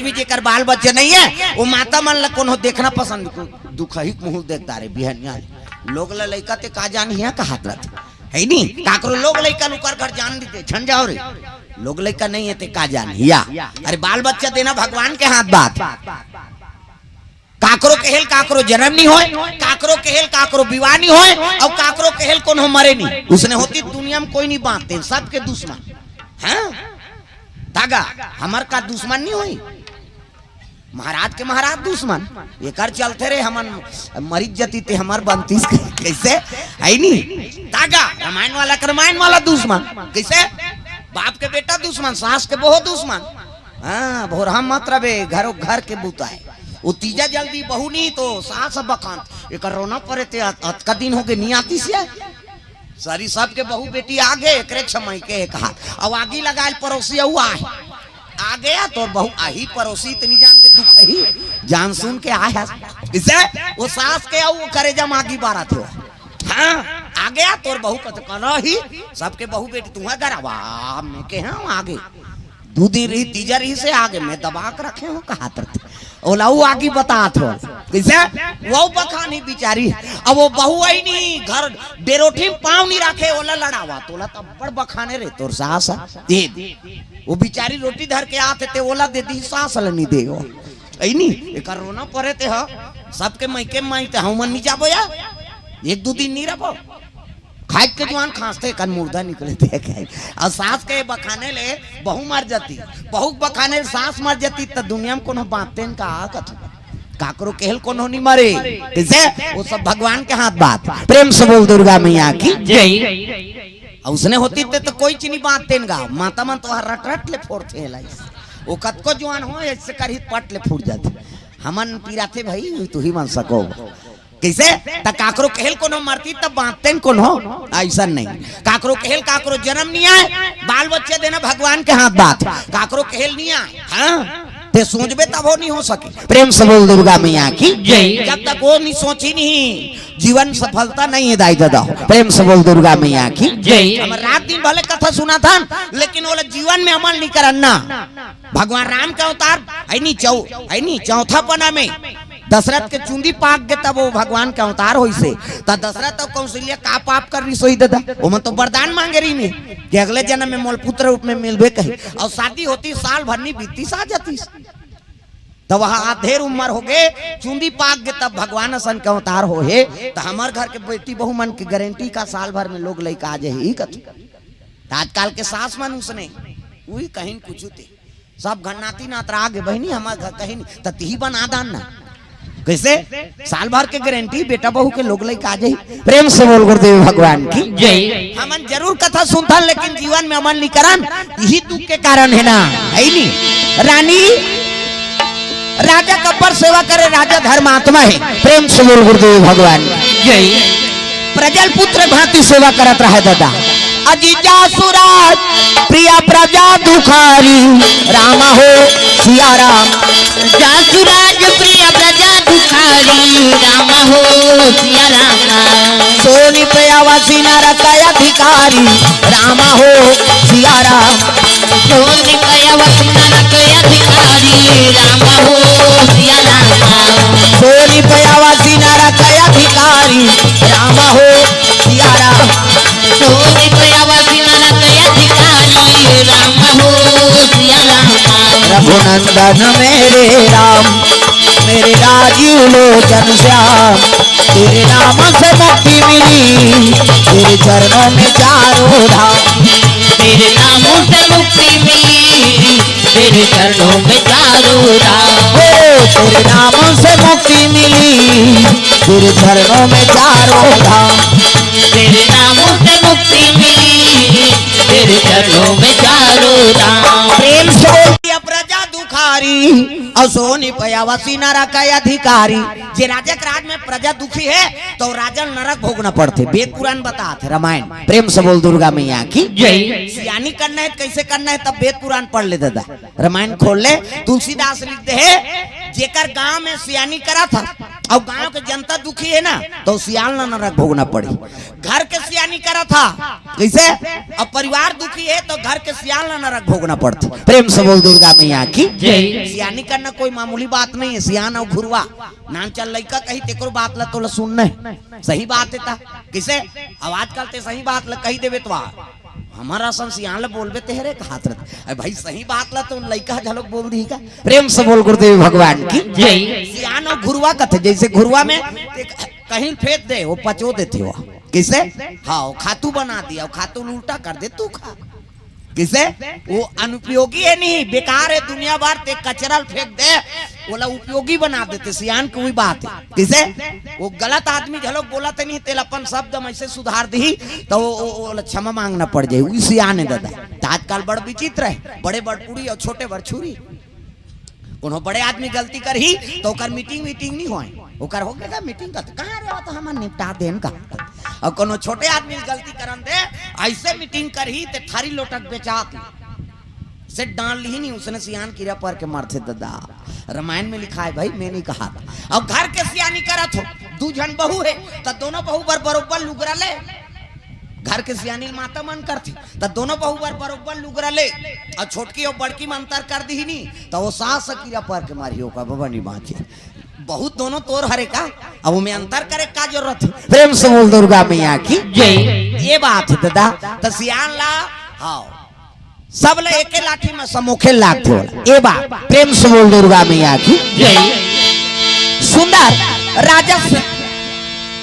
आज भी जेकर बाल बच्चे नहीं है वो माता मन ला कोनो देखना पसंद दुखही मुंह देखता रे बिहनिया लोग ला लइका ते का जान हिया का हाथ रथ है नी काकरो लोग लइका नुकर घर जान दीते छन जाओ रे लोग लइका नहीं है ते का जान हिया अरे बाल बच्चा देना भगवान के हाथ बात काकरो केहल काकरो जन्म नहीं होए काकरो केहल काकरो विवाह नहीं होए और काकरो केहल कोनो मरे नहीं उसने होती दुनिया में कोई नहीं बांटते सबके दुश्मन हैं धागा हमार का दुश्मन नहीं हुई महाराज के महाराज दुश्मन ये कर चलते रहे हमन मरीज जती थे हमार बनती कैसे है नहीं धागा रामायण वाला दुश्मन कैसे बाप के बेटा दुश्मन सास के बहुत दुश्मन हाँ भोरहा मत रहे घर के बूता है वो तीजा जल्दी बहू नहीं तो सास बखान एक रोना पड़े थे का दिन हो गए नहीं आती से सारी सबके बहू बेटी आगे एक समय के कहा अब आगे लगाए पड़ोसी हुआ है आ गया तो बहू आही पड़ोसी इतनी जान में दुख ही जान सुन के आया इसे वो सास के वो करे जम आगी बारा थे हाँ आ गया तो बहू कह ही सबके बहू बेटी तुम्हें गरावा मैं के हाँ आगे दूधी रही तीजा रही से आगे मैं दबा कर रखे हूँ कहा ओला वो आगे बता थो कैसे वो बखानी बिचारी अब वो बहू आई नहीं घर डेरोठी पाँव नहीं रखे ओला लड़ावा तोला तब बड़ बखाने रे तोर सास दे वो बिचारी रोटी धर के आते थे ओला दे दी सास नहीं देगो ऐ नहीं एक रोना पड़े थे ह सबके मैके माइते हम नहीं जाबो या एक दो दिन नहीं रहो खाए के जवान खांसते कन मुर्दा निकले थे और सास के बखाने ले बहू मर जाती बहू बखाने सास मर जाती तो दुनिया में कोनो बातें का कथ काकरो केहल कोनो नहीं मरे कैसे वो सब भगवान के हाथ बात प्रेम से बोल दुर्गा मैया की जय उसने होती थे तो कोई चीनी बातें गा माता मन तो रट रट ले फोड़ते हैं वो कत को जवान हो ऐसे कर ही पट ले फूट जाते हमन पीराते भाई तू ही मान सको कैसे त काकरो केहल कोनो मरती तब बांटते कोनो ऐसा नहीं काकरो केहल काकरो जन्म नहीं आए बाल बच्चे देना भगवान के हाथ बात काकरो केहल नहीं आए हाँ ते सोचबे तब वो नहीं हो सके प्रेम से बोल दुर्गा मैया की जय जब तक वो नहीं सोची नहीं जीवन सफलता नहीं है दाई दादा प्रेम से बोल दुर्गा मैया की जय हम रात दिन भले कथा सुना था लेकिन वो जीवन में अमल नहीं करना भगवान राम का अवतार है नहीं चौथा पना में दशरथ के चुंदी पाक गए तब वो भगवान का अवतार हो से दशरथ तो कौशल्या का पाप कर रही सोई दादा वो मन तो वरदान मांगे रही नहीं कि अगले जन्म में मोल पुत्र रूप में मिलबे कही और शादी होती साल भर नहीं बीती सा जाती तो वहां आधेर उम्र हो गए चुंदी पाक गए तब भगवान सन का अवतार हो है तो हमारे घर के बेटी बहु मन की गारंटी का साल भर में लोग लेकर आ जाए आजकल के सास मन उसने वही कहीं कुछ सब घन्नाती नात्रा आगे बहनी हमारे घर कहीं तही बना दान ना कैसे साल भर के गारंटी बेटा बहू के लोग लेके आ जाए प्रेम से बोल गुरुदेव भगवान की जय हमन जरूर कथा सुनता लेकिन जीवन में अमल नहीं करन यही दुख के कारण है ना है नहीं रानी राजा कब्बर सेवा करे राजा धर्मात्मा है प्रेम से बोल गुरुदेव भगवान की जय प्रजल पुत्र भांति सेवा करत रहे दादा अजीजा सुराज प्रिया प्रजा दुखारी रामा हो सिया राम जासुराज प्रिय प्रजा दुखारी रामा हो सिया राम सोनी प्रयावासी नरकय अधिकारी रामा हो सिया राम सोनी प्रयावासी नरकय अधिकारी रामा हो सिया राम सोनी प्रयावासी नरकय अधिकारी रामा हो सिया राम सोनी प्रयावासी नरकय अधिकारी रामा हो सिया राम रघुनंदन मेरे राम मेरे राजीव लोचन श्याम तेरे नाम से मुक्ति मिली तेरे चरणों में चारों धाम तेरे नामों से मुक्ति मिली तेरे चरणों में चारों धाम तेरे नामों से मुक्ति मिली तेरे चरणों में चारों धाम तेरे नामों से मुक्ति मिली तेरे चरणों में चारों धाम प्रेम से प्रजा दुखारी असोनी पयावासी नरक अधिकारी जे राजा के राज में प्रजा दुखी है तो राजा नरक भोगना पड़ते वेद पुराण बताते रामायण प्रेम से बोल दुर्गा मैया की जय सियानी करना है कैसे करना है तब वेद पुराण पढ़ ले दादा रामायण खोल ले तुलसीदास लिखते है जेकर गांव में सियानी करा था और गांव के जनता दुखी है ना तो सियाल ना नरक भोगना पड़े। घर के सियानी करा था कैसे, अब परिवार दुखी है तो घर के सियाल ना नरक भोगना पड़ता। प्रेम से बोल दुर्गा मैया की जय। सियानी करना कोई मामूली बात नहीं है। सियान और घुरवा नान चल लइका कही तेको बात ला तो सुनना सही बात है कैसे, अब आजकल ते सही बात ला कही देवे तो हमारा सन सियान ला बोलबे तेरे हाथ रहते भाई सही बात ला तो लइका झलक बोल दी का। प्रेम से बोल गुरुदेव भगवान की जय। सियान और घुरवा कथे जैसे घुरवा में कहीं फेंक दे वो पचो देते हो किसे, हाँ खातू बना दिया खातू उल्टा कर दे तू खा किसे, वो अनुपयोगी है नहीं बेकार है दुनिया भर ते कचरा फेंक दे बोला उपयोगी बना देते। सियान की वही बात है किसे, वो गलत आदमी झलक बोला तो नहीं तेल अपन शब्द ऐसे सुधार दी तो वो क्षमा मांगना पड़ जाए वही सियान है दादा। तो आजकल बड़ विचित्र है, बड़े बड़पुड़ी और छोटे बड़छुरी कोनो बड़े आदमी गलती कर ही तो ओकर मीटिंग नहीं होए ओकर हो गया मीटिंग का कहां रे तो हम निपटा देन का। और कोनो छोटे आदमी गलती करन दे ऐसे मीटिंग कर ही ते थारी लोटक बेचात से डाल ली नहीं उसने सियान कीड़ा पर के मारते दादा। रामायण में लिखा है भाई मैं नहीं कहा था। अब घर के सियानी करत हो दू जन बहू है तो दोनों बहू पर बरोबर लुगरा ले, घर के सियानी माता मन करती तो दोनों बहू पर बरोबर लुगरा ले और छोटकी और बड़की में अंतर कर दी नहीं तो वो सास कीड़ा पर के मारी होगा बाबा नहीं बाँचे बहुत दोनों तोर हरे का अब में अंतर करे का जरूरत है। प्रेम से बोल दुर्गा मैया की जय। ये बात है दादा तो सियान ला हाँ सब ले एक लाठी में समोखे लाग थे ये बात। प्रेम से बोल दुर्गा मैया की जय। सुंदर राजा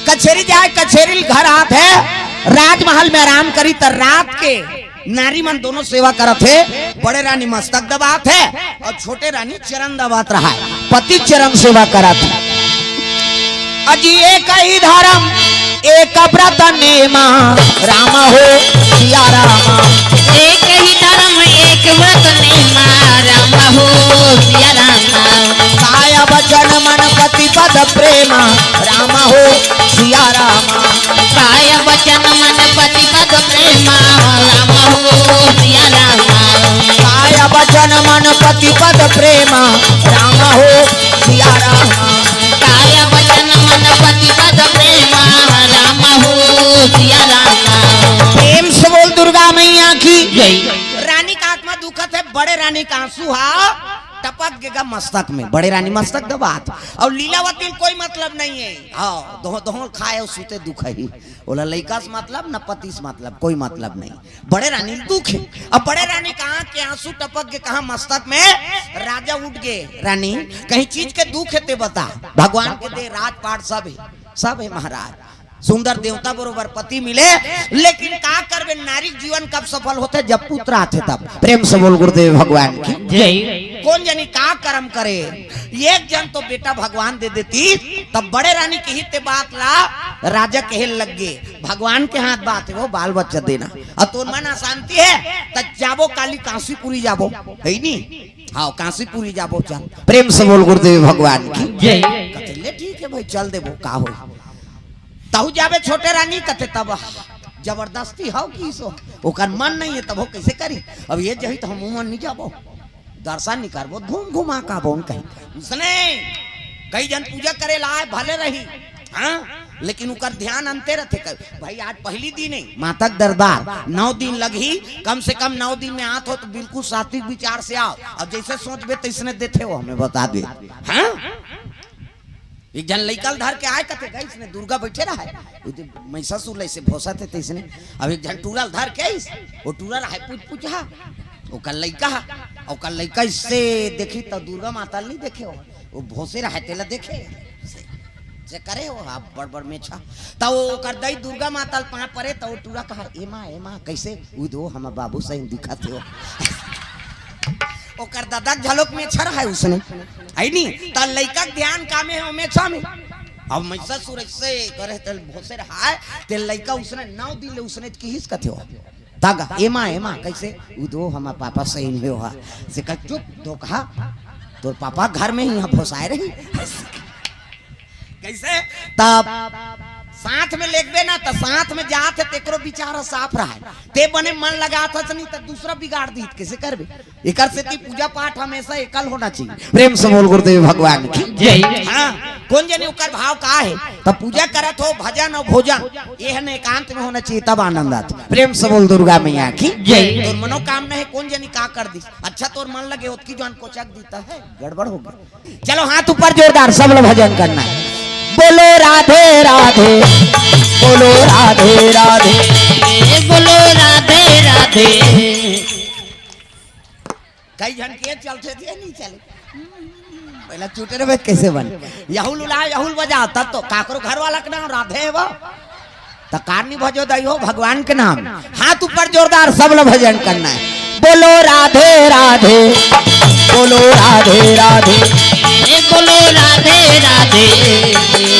कचेरी जाए कचेरी घर आत है राजमहल में आराम करी तो रात के नारी मन दोनों सेवा करत है। बड़े रानी मस्तक दबात है और छोटे रानी चरण दबात रहा है, पति चरण सेवा करत है। अजी एक ही धर्म एक व्रत नेमा राम हो सिया रामा, एक ही धर्म एक व्रत नेमा राम हो सिया रामा, काया वचन मन पति पद प्रेमा राम हो सिया रामा, काय वचन मन पति पद प्रेमा राम हो सिया रामा, काया वचन मन पति पद प्रेमा राम हो सिया रामा, काय वचन मन पति पद प्रेमा राम हो सिया रामा। प्रेम से बोल दुर्गा मैया की जय। रानी का आत्मा दुखत है, बड़े रानी का आंसू हा टपक गएगा मस्तक में, बड़े रानी मस्तक दबात और लीलावती कोई मतलब नहीं है। हाँ दोनों खाए और सूते दुख है ही बोला लइका से मतलब न पति से मतलब कोई मतलब नहीं। बड़े रानी दुख है। अब बड़े रानी कहाँ के आंसू टपक गए कहाँ मस्तक में, राजा उठ गए रानी कहीं चीज के दुख है ते बता भगवान के दे राजपाट सब है महाराज सुंदर देवता बरोबर पति मिले लेकिन का करबे नारी जीवन कब सफल होते जब पुत्र आते तब। प्रेम से बोल गुरुदेव भगवान की जय। कौन जानी का कर्म करे, एक जन तो बेटा भगवान दे देती तब बड़े रानी की हित बात ला राजा कहल लग गए भगवान के हाथ बात है वो बाल बच्चा देना और तो मन अशांति है तब जाबो काली काशीपुरी जाबो है नी, हाँ काशीपुरी जाबो चल। प्रेम से बोल गुरुदेव भगवान की जय। ठीक है भाई चल देबो का हो तहु जाबे छोटे रानी कथे तब जबरदस्ती हो की सो ओकर मन नहीं है तब हो कैसे करी। अब ये जही तो हम मन नहीं जाबो दर्शन नहीं करबो घूम घुमा का बोन कहीं उसने कई जन पूजा करे लाए भले रही हाँ लेकिन उकर ध्यान अंते रहते भाई आज पहली दिन है माता दरबार 9 दिन लगी कम से कम 9 दिन में आत हो तो बिल्कुल सात्विक विचार से आओ अब जैसे सोचबे तो इसने देते हो हमें बता दे। हाँ एक जन लइकल धर के आए कथे गई इसने दुर्गा बैठे रहा है मैं ससुर ले से भोसा थे तो इसने अब एक जन टूरल धर के वो टूरल है पूछा वो कल लइका इससे देखी तो दुर्गा माता नहीं देखे हो वो भोसे रहा तेला देखे से करे हो आप बड़ में छा तो वो कर दई दुर्गा माता पा परे तो टूरा कहा ए माँ कैसे दो हम बाबू सही दिखाते हो ओकर दादा झलक में छर है उसने है नी त लइका ध्यान कामे है में छा में अब मैं ससुर से करे त भोसे रहा है ते लइका उसने 9 दिन ले उसने किहिस कथे हो तागा ए माँ कैसे दो हम पापा सही नहीं हो से का चुप तो कहा तो पापा घर में ही यहाँ भोसाए रही कैसे तब साथ में लेगबे ना तो साथ में जात है तेकरो विचार साफ रहा है ते बने मन लगा था नहीं तो दूसरा बिगाड़ दी कैसे करबे एकर से पूजा पाठ हमेशा एकल होना चाहिए। प्रेम से बोल गुरुदेव भगवान की जय। हाँ कौन जाने उकर भाव का है। तब पूजा करत हो भजन और भोजन ये है एकांत में होना चाहिए, तब आनंद आता। प्रेम से बोल दुर्गा मैया की जय। तोर मनोकामना है कौन जानी का कर दी, अच्छा तोर मन लगे उसकी जान कोचक देता है, गड़बड़ हो गया। चलो हाथ ऊपर जोरदार सब लोग भजन करना है। बोलो राधे राधे, बोलो राधे राधे, बोलो राधे राधे। कई जन के चलते थे नहीं चले, पहला चूटे रहे कैसे बन यहुल उला यहुल बजा, तब तो काकरो घर वाला के नाम राधे है वो तो कारनी भजो दई हो भगवान के नाम। हाथ ऊपर जोरदार सब लोग भजन करना है। बोलो राधे राधे, बोलो राधे राधे, बोलो राधे राधे,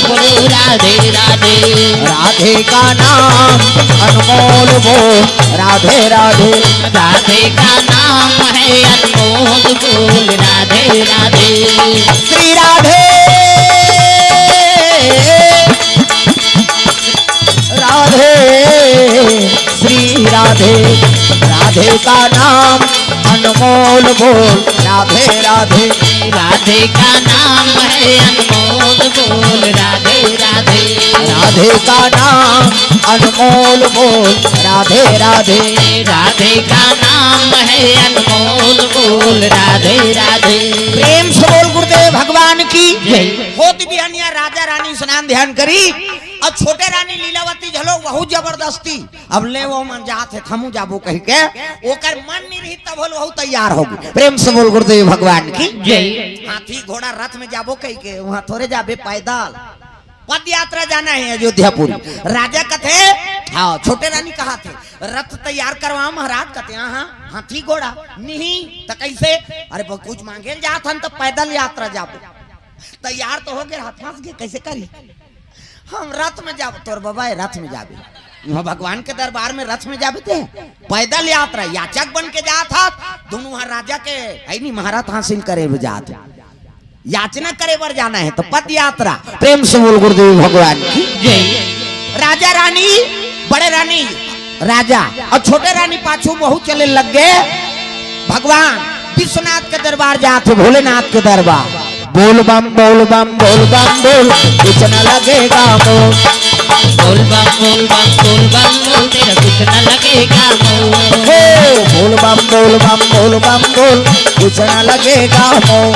बोलो राधे राधे। राधे का नाम अनमोल वो राधे राधे, राधे का नाम है अनमोल बोल राधे राधे। श्री राधे राधे, श्री राधे, राधे का नाम अनमोल बोल राधे राधे, राधे का नाम है अनमोल बोल राधे राधे। राधे का नाम अनमोल बोल राधे राधे, राधे का नाम है अनमोल बोल राधे राधे। प्रेम से बोल गुरुदेव भगवान की जय। होती बिहानिया राजा रानी स्नान ध्यान करी और छोटे रानी लीलावती झलो बहुत जबरदस्ती अब ले वो मन जाते हमू जाबो कह के ओकर मन नहीं रही तब बहुत तैयार हो गई। प्रेम से बोल गुरुदेव भगवान की जय। हाथी घोड़ा रथ में जाबो कह के वहां थोड़े जाबे पैदल पद यात्रा जाना है अयोध्यापुरी। राजा कथे हाँ छोटे रानी कहा थे रथ तैयार करवा महाराज कथे हाँ हाथी घोड़ा नहीं तो कैसे, अरे कुछ मांगे जात हन तो पैदल यात्रा जाबो तैयार तो हो गए हाथ फंस गए कैसे करी हम रथ में जाब तोर बाबा रथ में जाबे वहाँ भगवान के दरबार में रथ में जाबे थे पैदल यात्रा याचक बन के जात था दोनों वहाँ राजा के है नहीं महारत हासिल करे जात याचना करे बर जाना है तो पद यात्रा। प्रेम से बोल गुरुदेव भगवान की जय। राजा रानी बड़े रानी राजा और छोटे रानी पाछू बहुत चले लग गए भगवान विश्वनाथ के दरबार जाते भोलेनाथ के दरबार। बोल बम बोल बम बोल बम बोल कुछ न लगेगा मोल, बोल बम बोल बम बोल बम बोल तेरा कुछ न लगेगा मोल। बोल बम बोल बम बोल बम बोल कुछ न लगेगा मोल,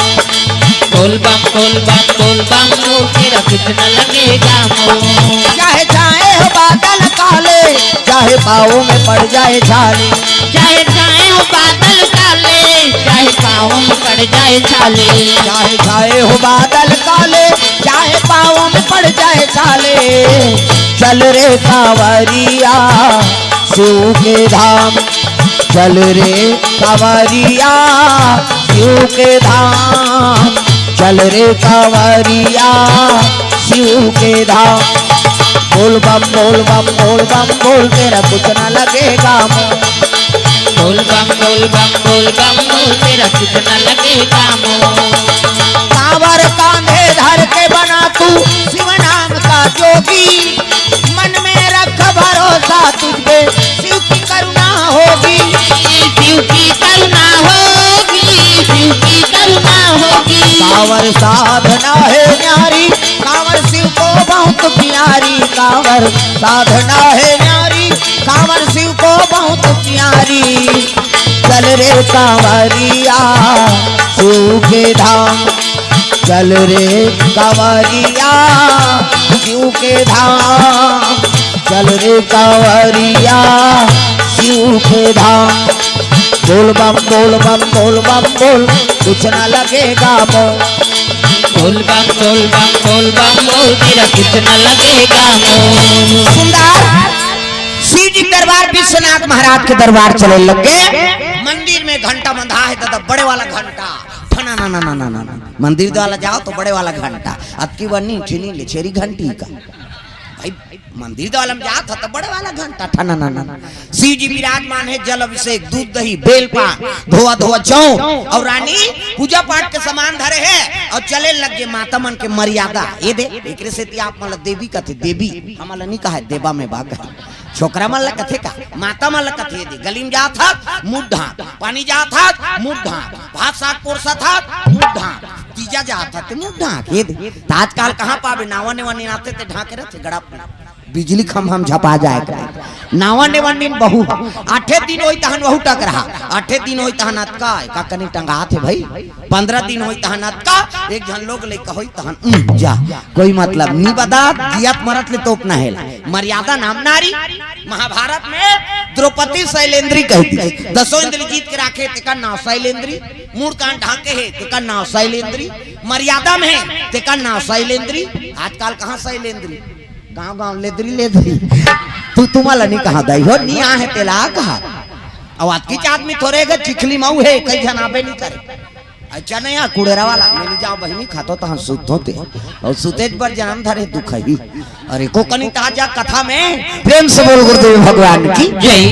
बोल बम बोल बम बोल बम बोल तेरा कुछ न लगेगा मोल। चाहे चाहे हो बादल काले चाहे पाँव में पड़ जाए छाले, चाहे चाहे हो बादल काले चाहे पाँव में पड़ जाए छाले, चाहे चाहे हो बादल काले चाहे पाँव में पड़ जाए छाले। चल रे कांवरिया शिव के धाम, चल रे कांवरिया शिव के धाम, चल रे कांवरिया शिव के धाम। बोल बम बोल बम बोल बम बोल तेरा कुछ न लगेगा मोल, बोल बम बोल बम बोल बम बोल तेरा कुछ न लगेगा मोल। कांवर कांधे धर के बना तू शिव नाम का जोगी, मन में रख भरोसा तुझ पे शिव की करुणा होगी, शिव की करुणा होगी, शिव की करुणा होगी। कांवर साधना है न्यारी कांवर शिव को बहुत प्यारी, कांवर साधना है न्यारी कांवर शिव को बहुत प्यारी। चल रे कांवरिया शिव के धाम, चल रे कांवरिया शिव के धाम, चल रे कांवरिया शिव के धाम। बोल बम बोल बम बोल बम बोल कुछ न लगेगा मोल, बोल बम बोल बम बोल बम बोल तेरा कुछ न लगेगा मोल। सुंदर शिव जी दरबार विश्वनाथ महाराज के दरबार चले लगे। मंदिर में घंटा बंधा है दादा बड़े वाला घंटा ठना ना ना ना ना ना ना मंदिर वाला जाओ तो बड़े वाला घंटा अब की बनी ठिनी ले छेरी घंटी का भाई मंदिर वाला में जाता तो बड़े वाला घंटा ठना ना ना। शिव जी विराजमान है जल अभिषेक दूध दही बेल पान धोआ धोआ चौ और रानी पूजा पाठ के सामान धरे है और चले लग गए माता मन के मर्यादा ये दे एक से आप मतलब देवी कथे देवी हमारा नहीं कहा देवा में भाग छोकरा मन ला कथे का माता मन ला कथे दे गली में जा था मुंह ढाक पानी जा था मुंह ढाक भात साग पोरसा था मुंह ढाक तीजा पूजा जाता ते मुंह ढाके दे आजकल कहाँ पावे नावा ने वानी आते ते ढाके रहते गड़ा बिजली खम हम झपा जाए नावा ने वानी बहु 8 दिन होई तहन बहु टक रहा 8 दिन होई तहन अतका का कनी टंगा थे भाई 15 दिन होई तहन अतका एक जन लोग ले होई तहन जा कोई मतलब नहीं बता जियत मरत ले तोप ना है मर्यादा नाम नारी महाभारत में द्रौपदी शैलेंद्री कहती दसों इंद्र जीत के राखे तेका नाव शैलेंद्री मूड कान ढाके है तेका नाव शैलेंद्री मर्यादा में है तेका नाव शैलेंद्री आजकल कहाँ शैलेंद्री गांव गांव लेदरी तू तुम्हारा नहीं कहा दाई हो नहीं आ है तेला कहा अब आज की आदमी थोड़े गए चिखली मऊ है कई जनाबे नहीं करे अच्छा नहीं आ कुड़ेरा वाला मेरी जाओ बहनी खातो तो हम सुत होते और सुतेज पर जन्म धरे दुख ही अरे को कनी ताजा कथा में प्रेम से बोल गुरुदेव भगवान की जय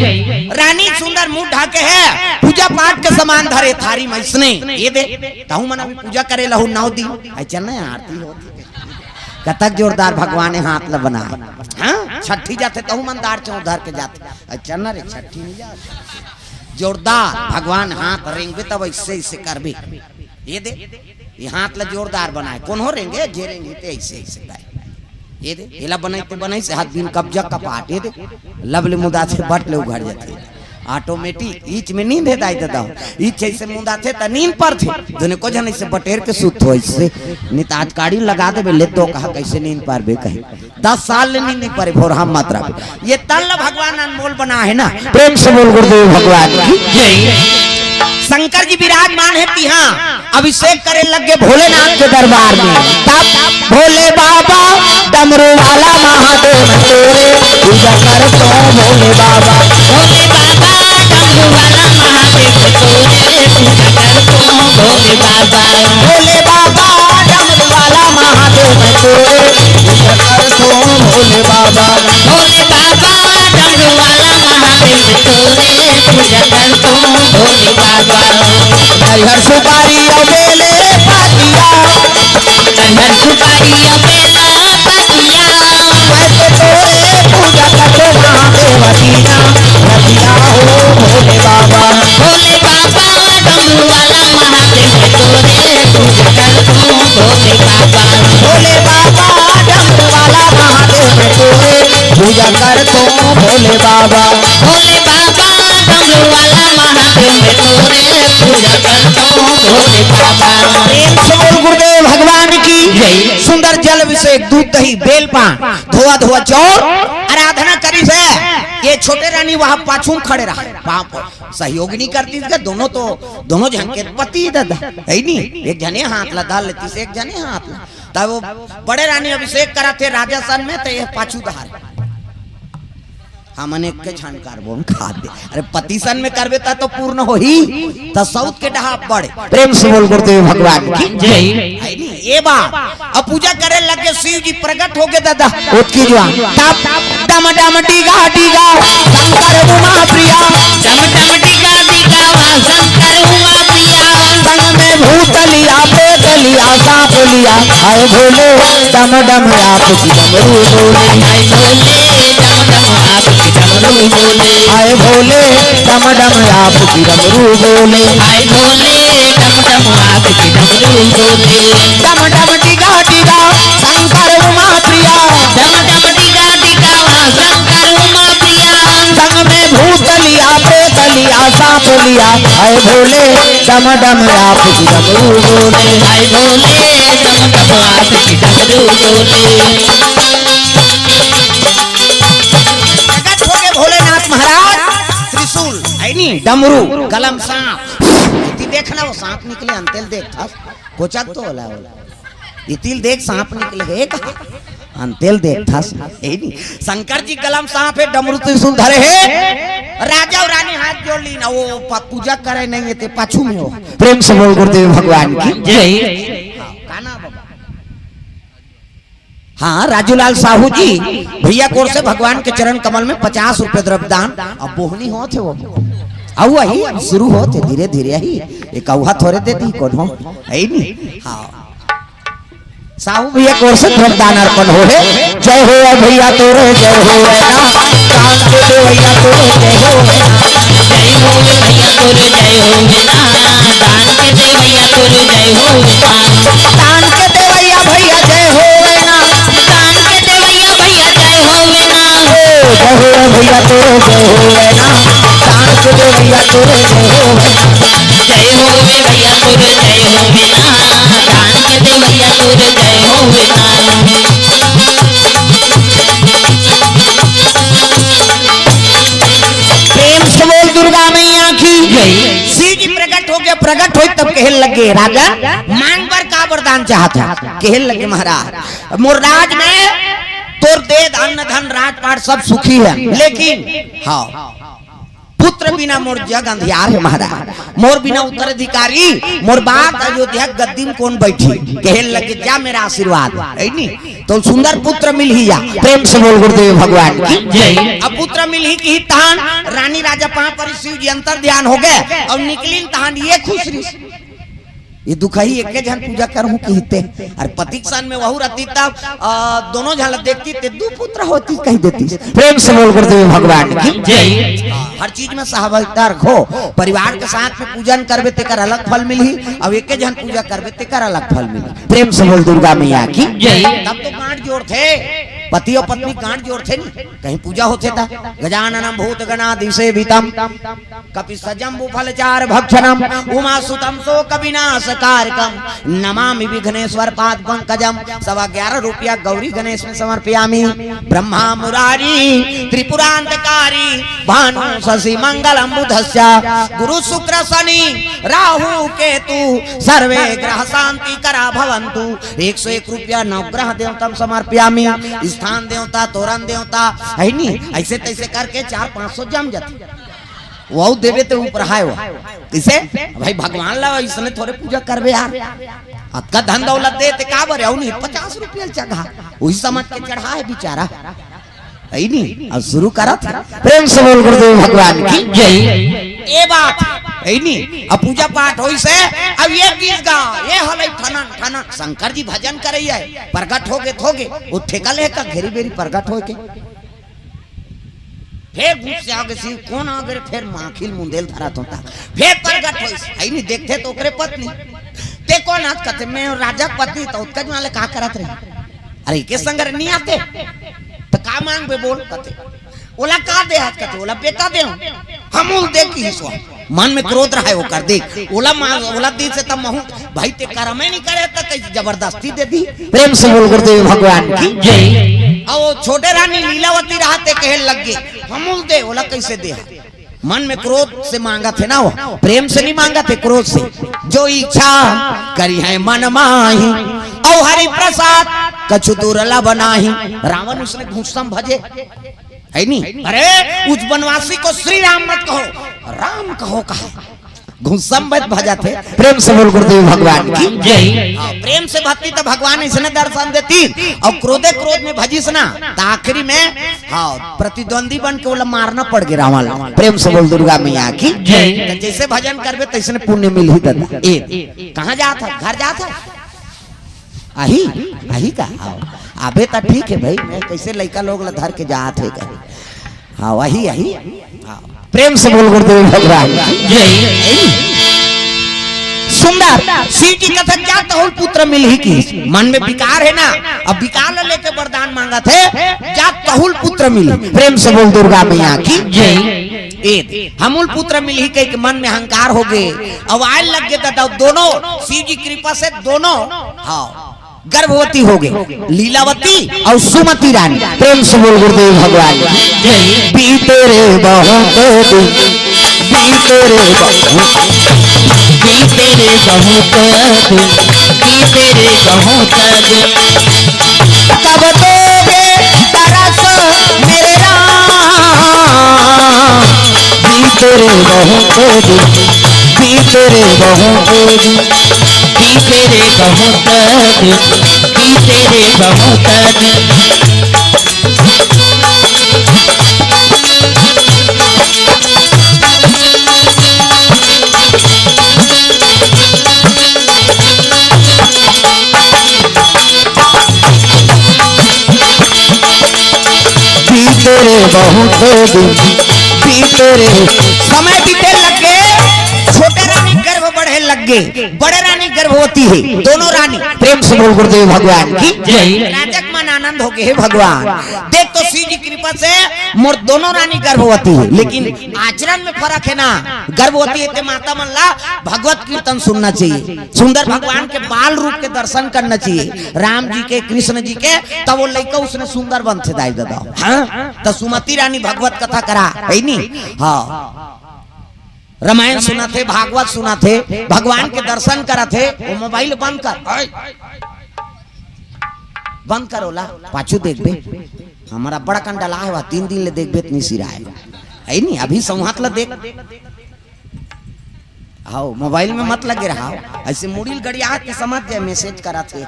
रानी सुंदर मुंह ढाके है पूजा पाठ के समान धरे थारी मैसने ये दे ताऊ मना भी पूजा करे लहू 9 दिन अच्छा नहीं आरती होती कतक जोरदार भगवान ने हाथ ल बना हाँ छठी जाते तहु मंदार चौ धर के जाते अच्छा ना रे छठी नहीं जाते जोरदार भगवान हाथ रेंगे तब ऐसे ऐसे करबे ये दे ये हाथ ला जोरदार बनाए कौन हो रेंगे जे रेंगे ते ऐसे ऐसे गाय ये दे एला बनाते बनाई से हाथ बिन कब्जा कपाट ये दे लवले मुदा से बट ले उघड़ जाते ऑटोमेटिक ईच में नींद है दाई दादा ईच ऐसे मुंदा थे त नींद पर थे दोने को जन ऐसे बटेर के सुत हो ऐसे नित आज काड़ी लगा दे ले तो कहा कैसे नींद पर बे कहे 10 साल ले नींद नहीं परे भोर हम मात्रा ये तल भगवान अनमोल बना है ना प्रेम से बोल गुरुदेव भगवान की जय शंकर जी विराजमान है तिहा अभिषेक करे लगे भोलेनाथ के दरबार में तब भोले बाबा डमरू वाला महादेव तोरे पूजा कर तो भोले बाबा डमरू वाला महादेव तोरे पूजा कर तो भोले बाबा भोले बाबा डमरू वाला महादेव तोरे पूजा कर तो भोले बाबा भोले बाबा डमरू वाला महादेव तोरे पूजा कर तो भोले बाबा हर सुपारी अबेले पातिया हर सुपारी अबेला पातिया मैं तो तोरे पूजा करते महादेव दीना रतिया हो भोले बाबा डमरू वाला महादेव तोरे पूजा कर तो भोले बाबा भोले बाबा डमरू वाला महादेव तोरे पूजा कर तो भोले बाबा भोले बाबा डमरू वाला महादेव तोरे पूजा कर तो भोले बाबा प्रेम से बोल गुरुदेव भगवान की जय सुंदर जल अभिषेक दूध दही बेलपान धोआ धोआ चौर आराधना करी से ये छोटे रानी वहां पाछू खड़े रहा पाप सहयोगिनी करती थी दोनों जन के पति दादा है नहीं एक जने हाथ ला डाल लेती से एक जने हाथ ला तब वो बड़े रानी अभिषेक करा थे राजस्थान में तो ये पाछू दहार हमने के छानकार बोन खा दे अरे पतिसन में करबे ता तो पूर्ण हो ही त साउथ के डहा बड़े प्रेम से बोल गुरुदेव भगवान की जय ये बा अब पूजा करे लगे शिव जी प्रकट हो गए दादा उसकी जो तप डम डम टीगा टीगा शंकर उमा प्रिया डम डम टीगा टीगा शंकर उमा प्रिया संग में भूत लिया पेट लिया सांप लिया आए भोले डम डम आपकी डमरू बोले आए भोले डम डम आपकी डमरू बोले आए भोले डम डम आपकी डमरू बोले आए भोले डम डम आपकी डमरू बोले डम डम टीगा टीगा शंकर उमा प्रिया डम डम टीगा टीगा शंकर उमा प्रिया संग में भूत लिया पेट लिया सांप लिया आए भोले डम डम आपकी डमरू बोले आए भोले डम डम आपकी डमरू बोले प्रकट हो गए भोलेनाथ महाराज त्रिशूल है नी डमरू कलम सांप इति देखना वो सांप निकले अंतेल देख था कोचक तो होला इतिल देख सांप निकले है कहा अंतेल देख था है नी शंकर जी कलम सांप है डमरू त्रिशूल धरे है राजा और रानी हाथ जोड़ ली ना वो पूजा करे नहीं थे पाछू में हो प्रेम से बोल गुरुदेव भगवान की जय काना बाबा हाँ राजूलाल साहू जी भैया कोर से भगवान के चरण कमल में 50 रुपए द्रव्यदान अब बोहनी हो थे वो अहुआ ही शुरू होते धीरे धीरे ही एक अहुआ थोड़े दे दी कौन हो है नहीं हाँ साहू भैया कोर से द्रव्यदान अर्पण हो है जय हो भैया तोरे जय हो कान के दे भैया तोरे जय हो जय हो भैया तोरे जय हो दान के दे भैया तोरे जय हो जय होवे ना दान के दे भैया तोरे जय होवे जय होवे भैया तोरे जय होवे ना दान के दे भैया तोरे जय होवे ना प्रेम से बोल दुर्गा मैया की जय। शिव जी प्रकट हो गया, प्रकट हो तब कहने लगे राजा मांग पर का वरदान चाहता, कहने लगे महाराज मोर राज में तोर दे अन्न धन राजपाट सब सुखी है, लेकिन हाँ पुत्र बिना मोर जग अंधियार है महाराज, मोर बिना उत्तराधिकारी मोर बात अयोध्या गद्दी में कौन बैठी, कहने लगे जा मेरा आशीर्वाद है नी तो सुंदर पुत्र मिल ही जा। प्रेम से बोल गुरुदेव भगवान की जय। अब पुत्र मिल ही की तहान रानी राजा पां पर शिव जी अंतर ध्यान हो गए और निकली तहान ये खुश रही ये दुखही एक जन पूजा करूं कहते और पति सन में वहू रहती तब दोनों झल देखती ते दो पुत्र होती कह देती। प्रेम से बोल गुरुदेव भगवान की जय। हर चीज में सहभागिता रखो, परिवार के साथ में पूजन करबे तेकर अलग फल मिली और एक जन पूजा करबे तेकर अलग फल मिली। प्रेम से बोल दुर्गा मैया की जय। तब तो गांठ जोड़ थे, पति और पत्नी गांठ जोड़ थे नहीं, कहीं पूजा होते था गजाननम भूत गणाधिसेवितम कपि सजम्बु फलचार भक्षणम उमा सुतम शोक विनाशकारकम नमामि विघ्नेश्वर पाद पंकजम। 11.25 रुपया गौरी गणेश में समर्पयामि। ब्रह्मा मुरारी त्रिपुरांतकारी भानु शशि मंगलम बुधस्य गुरु शुक्र शनि राहु केतु सर्वे ग्रह शांति करा भवन्तु। 101 रुपया नवग्रह देवतम समर्पयामि। स्थान देवता तोरण देवता है नहीं, ऐसे तैसे करके 400-500 जम जाते वो देवे तो ऊपर है वो किसे भाई भगवान ला इसने थोड़े पूजा करबे यार आपका धन दौलत दे ते का बरे नहीं 50 रुपया चढ़ा वही समझ के चढ़ा है बेचारा है नहीं। अब शुरू करा था। प्रेम से बोल गुरुदेव भगवान की जय। ये बात है नहीं, अब पूजा पाठ होई से अब ये गीत गा ये हलै ठनन ठनन शंकर जी भजन करे है प्रकट होगे थोगे वो ठेका ले का घेरी बेरी प्रकट होके फिर गुस्से आगे सी कौन आगे फिर माखिल मुंदेल धरा होता फिर प्रकट होई है नहीं देखते तो ओकरे पत्नी ते कौन आज कथे में राजा पत्नी तो उसका जो वाले का करत रहे अरे के संग नहीं आते तो का मांग पे बोल कथे ओला का दे आज कथे ओला बेटा दे हमूल दे की हिस्सा मन में क्रोध रहा है वो कर दे ओला मांग ओला दी से तब महू भाई ते कर्म नहीं करे तो कैसे जबरदस्ती दे दी। प्रेम से बोल गुरुदेव भगवान की जय। और छोटे रानी लीलावती रहते कहे लग गए हमूल दे ओला कैसे दे मन में क्रोध से मांगा थे ना वो प्रेम से नहीं मांगा थे क्रोध से जो इच्छा करी है मन माही और हरि प्रसाद कछु दुर्लभ बनाही। रावण उसने घूसम भजे है नहीं अरे उस बनवासी को श्री राम मत कहो राम कहो कहा घुसम मत भजा थे। प्रेम से बोल गुरुदेव भगवान की जय। प्रेम से भक्ति तो भगवान इसने दर्शन देती और क्रोधे क्रोध में भजिस ना तो आखिरी में हाँ प्रतिद्वंदी बन के बोला मारना पड़ गया रावण। प्रेम से बोल दुर्गा मैया की जय। जैसे भजन करबे तैसे पुण्य मिल ही दादा। कहाँ जाता घर जाता आही आही का आबे तो ठीक है भाई मैं कैसे लड़का लोग धर के जात है हाँ वही यही। प्रेम से बोल गुरुदेव भगवान जय। सुंदर शिव जी कथन जात हो पुत्र मिल ही की मन में विकार है ना अब विकार लेके वरदान मांगा थे जात तहुल पुत्र मिल। प्रेम से बोल दुर्गा मैया की जय। हमूल पुत्र मिल ही के मन में अहंकार हो गए अब आयल लग गए दोनों शिव जी कृपा से दोनों हाँ गर्भवती हो गए लीलावती और सुमति रानी। प्रेम से बोल गुरुदेव भगवान बीते रे बहुत दिन बीते रे बहुत दिन कब दोगे तरस मेरे राम बीते रे बहुत दिन बीते रे बहुत दिन बीते रे बहुत दिन बीते रे बहुत दिन। बीते रे बहुत दिन बीते रे समय बीते लगे छोटे रानी गर्भ बढ़े लग गए बड़े रानी गर्भवती है दोनों रानी। प्रेम से बोल गुरुदेव भगवान की जय। राजक मना आनंद हो गए हे भगवान। देख तो शिव जी कृपा से मोर दोनों रानी गर्भवती है, लेकिन आचरण में फर्क है ना। गर्भवती है माता मन ला भगवत कीर्तन सुनना चाहिए, सुंदर भगवान के बाल रूप के दर्शन करना चाहिए, राम जी के कृष्ण जी के, तब वो लड़का उसने सुंदर बन थे दाई दादा। हाँ तो सुमति रानी भगवत कथा करा है नी। हाँ रामायण सुना थे, भागवत सुना थे, भगवान के दर्शन करा थे। वो मोबाइल बंद करोला पाछू देख बे, हमारा बड़ा कंडला है वह 3 दिन ले देख बे इतनी सिरा है नहीं। अभी संहात ला देख आओ, मोबाइल में मत लगे रहा ऐसे मुड़ील गड़िया के समझ जाए मैसेज करा थे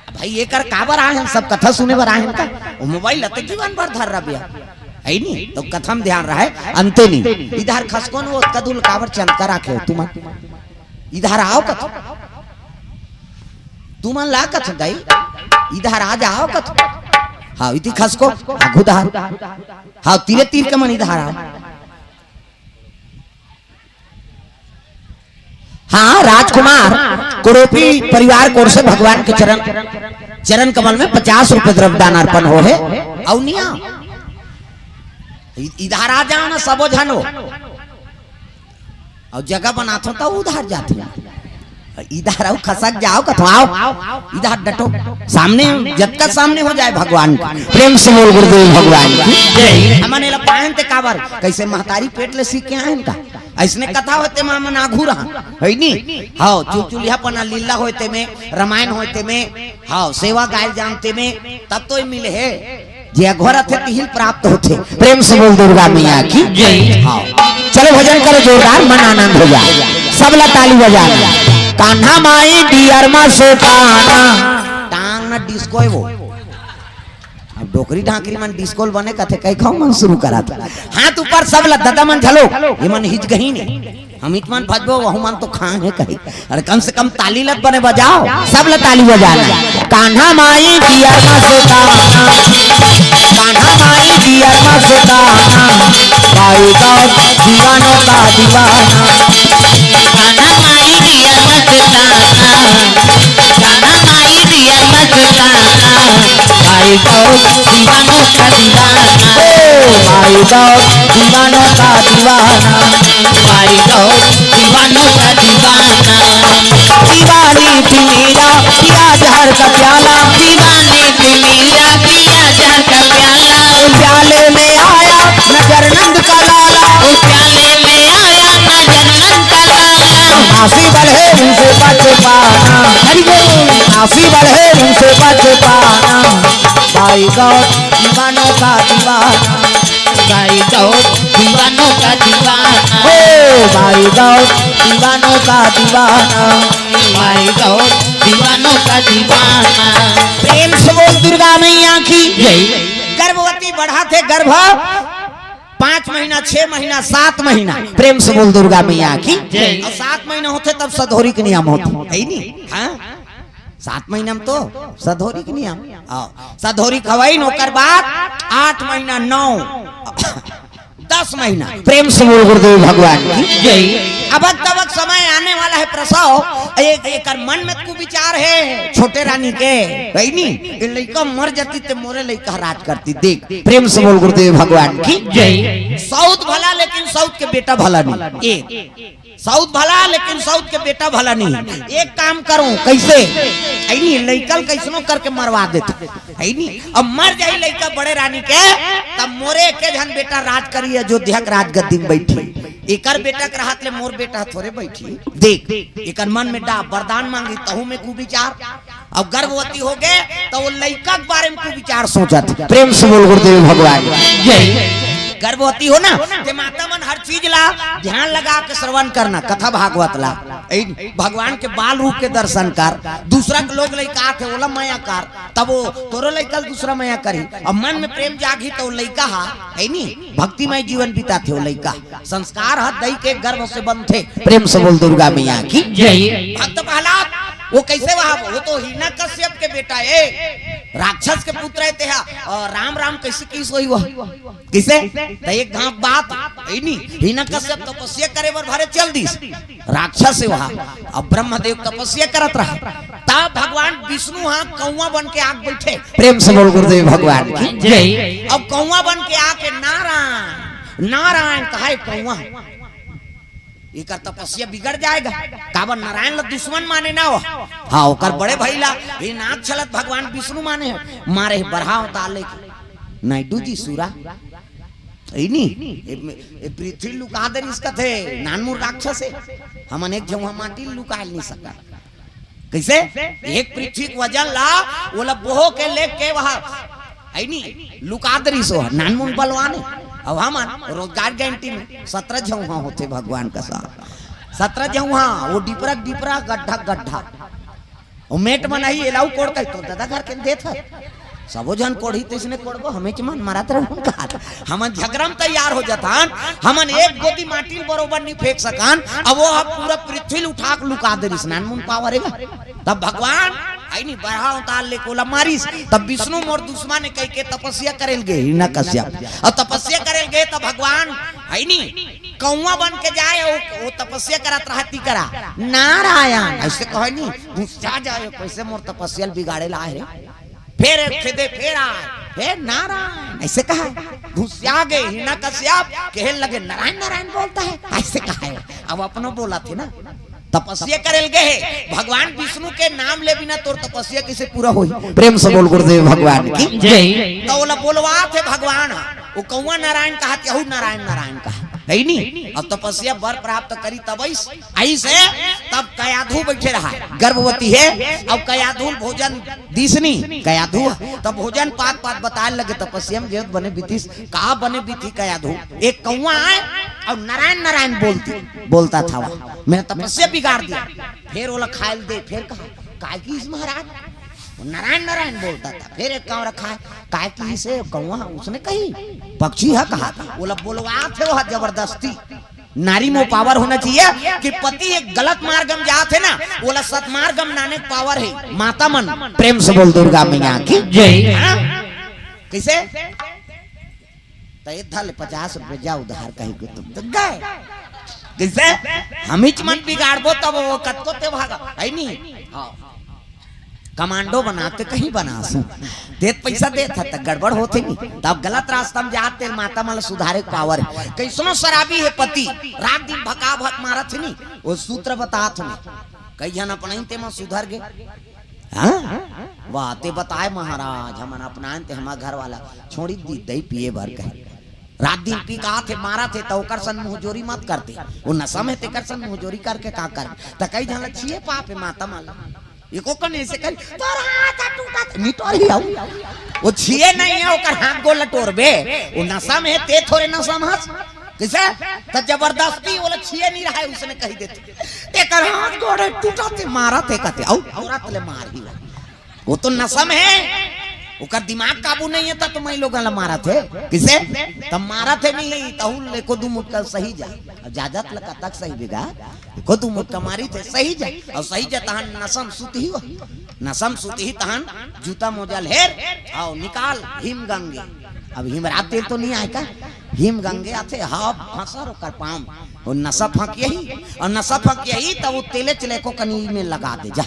भाई ये कर काबर आए हैं, सब कथा सुने बर आए हैं का। वो मोबाइल लते जीवन भर धर रहा बिया है नहीं, तो कथा में ध्यान रहा है अंते नहीं। इधर खसकोन वो कदुल काबर चमका रखे तुम इधर आओ कथा, तुम ला कथा दाई इधर आ जाओ कथा। हाँ इति खसको आगू दहार, हाँ तीरे तीर के मन इधर आ। हाँ राजकुमार कुरूपी परिवार कोर से भगवान के चरण कमल में 50 रुपए द्रव्य दान अर्पण हो है। औनिया इधर आ जाओ ना सबो झनो, और जगह बनाते तो उधर जाते, इधर आओ खसक जाओ कथो आओ इधर डटो सामने, जब तक सामने हो जाए भगवान का। प्रेम से बोल गुरुदेव भगवान की। हमने ला पाहन ते काबर कैसे महतारी पेट ले सीख के आए इनका, ऐसने कथा होते में मन आघू रहा है नी। हाँ चुलचुलिया पना लीला होते में, रामायण होते में, हाँ सेवा गाय जानते में, तब तो मिले है जे अघोरा थे तिहिल प्राप्त होते। प्रेम से बोल दुर्गा मैया की जय। हाँ चलो भजन करो जोरदार, मन आनंद हो जाए, सब ला ताली बजा। कान्हा माई डियर मा से कान्हा टांग ना डिस्को है वो, अब डोकरी ढाकरी मन डिस्कोल बने कथे कई खाओ मन शुरू करा था। हाथ ऊपर सब ला दादा मन झलो, ये मन हिच गही नहीं, हम इतमान भजबो वहु मन तो खाए है कहीं। अरे कम से कम ताली लत बने बजाओ, सब ला ताली बजाना। कान्हा माई डियर मा से कान्हा, कान्हा माई डियर मा से कान्हा, भाई का दीवानों का दीवाना। कान्हा माई डियर मा से कान्हा, कान्हा माई डियर मा से कान्हा, भाई का दीवानों का दीवाना। भाई का दीवानों का दीवाना, भाई का दीवानों का दीवाना। दीवानी थी मीरा पिया जहर का प्याला, दीवाने पे मेरा पिया जहर का प्याला। प्याले में आया नजर नंद का लाला, उस प्याले में आया नजर नंद का लाला। आसी बढ़े उनसे बच पाना, हरि बोल आसी बढ़े उनसे बच पाना। भाई गौर दीवानों का दीवाना, भाई गौर दीवानों का दीवाना। ओ भाई गौर दीवानों का दीवाना, भाई गौर दीवानों का दीवाना। प्रेम से बोल दुर्गा मैया की जय। गर्भवती बढ़ा थे गर्भ 5 महीना 6 महीना 7 महीना। प्रेम से बोल दुर्गा मैया की जय। और 7 महीना होते तब सधोरी के नियम होते है नहीं। हाँ 7 महीना में तो सधोरी के नियम, सधोरी खवाई नौकर बाद 8 महीना 9 10 महीना। प्रेम से बोल गुरुदेव भगवान की जय। अब तब समय आने वाला है प्रसव, एक मन में को विचार है छोटे रानी के भाई नहीं लड़का मर जाती तो मोरे लड़का राज करती। देख प्रेम से बोल गुरुदेव भगवान की जय। साउथ भला लेकिन साउथ के बेटा भला नहीं, एक साउथ भला लेकिन साउथ के बेटा भला नहीं। एक काम करूं कैसे नहीं लड़का कैसनो करके मरवा देते है नहीं, अब मर जाई लड़का बड़े रानी के तब मोरे के झन बेटा राज करी अयोध्या के राजगद्दी में बैठी। एकर बेटा के हाथ ले मोर बेटा थोड़े बैठी। देख एकर मन में डा वरदान मांगी तहु में को विचार, अब गर्भवती हो गए तो वो लड़का के बारे में को विचार सोचा था। प्रेम से बोल गुरुदेव भगवान जय। गर्भवती हो ना ते माता मन हर चीज ला ध्यान लगा के श्रवण करना, कथा भागवत ला भगवान के बाल रूप के दर्शन कर। दूसरा के लोग लड़का थे बोला माया कर, तब वो तोरो लड़का दूसरा माया करी। अब मन में प्रेम जागी तो लड़का है नी भक्तिमय जीवन बिता थे। वो लड़का संस्कार हाथ दई के गर्भ से बंद थे। प्रेम से बोल दुर्गा मैया की जय। भक्त प्रहलाद वो कैसे वहां, वो तो हिरण्यकश्यप के बेटा है, राक्षस के पुत्र है ते। और राम राम कैसे किस हुई वह किसे तो एक घाट बात है नी हिरण्यकश्यप तपस्या करे बर भरे चल दिस राक्षस है वहां। अब ब्रह्मदेव तपस्या करत रहा तब भगवान विष्णु हाँ कौआ बन के आग बैठे। प्रेम से बोल गुरुदेव भगवान की जय। अब कौआ बन के आके नारायण नारायण कहा कौआ इकर तपस्या बिगड़ जाएगा। काबर नारायण ला दुश्मन माने ना हो। हाँ ओकर बड़े भैला ये नाच चलत भगवान विष्णु माने मारे बढ़ाओ ताले नाइडू जी सूरा पृथ्वी लुका दे इसका थे नानमुर राक्षस है हमन एक जगह माटी लुका नहीं सका। कैसे एक पृथ्वी वजन ला बोला बोहो के लेके वहां लुका दे सो नानमुर बलवाने। अब हम रोजगार गारंटी में 17 जहाँ होते भगवान का साथ 17 जहाँ वो डिपरा डिपरा गड्ढा गड्ढा वो मेट बनाई एलाऊ कोड़ का तो दादा घर के देता सबो जन कोढ़ी तो इसने कोड़बो हमें चमन मारत रहन का हमन झगड़म तैयार हो जातान हमन एक गोदी माटी बरोबर नहीं फेंक सकान। अब वो पूरा पृथ्वी उठा के लुका दे स्नान मुन पावरेगा। तब भगवान आई नहीं बढ़ा उतार ले कोला मारिस। तब विष्णु मोर दुश्मन ने कह के तपस्या करेल गए न कश्यप और तपस्या करेल गए तब भगवान आई नहीं कौआ बन के जाए वो तपस्या करत रहती करा नारायण ऐसे कहे नहीं गुस्सा जाए कैसे मोर तपस्या बिगाड़े ला रे फिर खेदे फिर आए फिर नारायण ऐसे कहा घुसिया गए हिना कश्यप कहे लगे नारायण नारायण बोलता है ऐसे कहा। अब अपनो बोला थे ना तपस्या करेल गए भगवान विष्णु के नाम ले बिना तोर तपस्या कैसे पूरा होई। प्रेम से बोल गुरुदेव भगवान की जय। तो बोला बोलवा थे भगवान वो कौआ नारायण कहा यहू नारायण नारायण कहा है नहीं। अब तपस्या वर प्राप्त करी तब ऐसे तब कयाधु बैठे रहा गर्भवती है। अब कयाधु भोजन दिसनी कयाधु तब भोजन पात पात बताए लगे तपस्या में जेत बने बीतीस कहा बने बीती कयाधु एक कौआ आए और नारायण नारायण बोलता था वह मैंने तपस्या बिगाड़ दिया। फिर बोला खायल दे फिर कहा काय की इस महाराज नारायण नारायण बोलता था। फिर एक कौवा रखा है काय की से कौवा उसने कही पक्षी है कहा बोला बोलवा थे वो जबरदस्ती नारी में पावर होना चाहिए कि पति एक गलत मार्गम जाते ना बोला सतमार्गम नाने पावर है माता मन। प्रेम से बोल दुर्गा मैया की जय। कैसे धल 50 रुपए जा उधार कहीं को तुम तो गए कैसे हम ही मन बिगाड़बो तब वो कतको ते भागा है नहीं। कमांडो बनाते कहीं बनासू देत पैसा देता तो गड़बड़ होते नहीं तब गलत रास्ता में जाते माता माला सुधारे पावर कैसनो शराबी है पति रात दिन भका भक मारत नहीं वो सूत्र बतात कई जन अपने ते में सुधर गए। वाह ते बताए महाराज हमन अपनाए थे हमारा घर वाला छोड़ी दी दही पिए भर कहे रात दिन पी कहा थे मारा थे तो कर सन मुहजोरी मत करते वो नशा में ते कर सन मुहजोरी करके का कर तो कई जन छिए पाप माता माला ये को कने से कर तोर हाथ टूटा निटोर ही आऊ वो छिए नहीं है ओकर हाथ गोल लटोरबे वो नशा में ते थोड़े नशा में कैसे तो जबरदस्ती वो छिए नहीं रहा है उसने कही देते एकर हाथ गोड़ टूटा ते मारा थे कहते औ औरत ले मार ही वो तो नशा में है ओकर दिमाग काबू नहीं है तो मैं लोग मारा थे किसे तब मारा थे नहीं तहुल लेको दू मुटका सही जा जाजत लका तक सही बिगा को दू मुटका मारी थे सही जा और सही जा तहन नसम सुती हो नसम सुती ही तहन जूता मोजा लेर आओ निकाल हिम गंगे। अब हिमरात तेल तो नहीं आए का हिम गंगे आते हाँ फंसा कर पाम और नशा फंक यही और नशा फंक यही तब वो तेले चले को कनी में लगा दे जा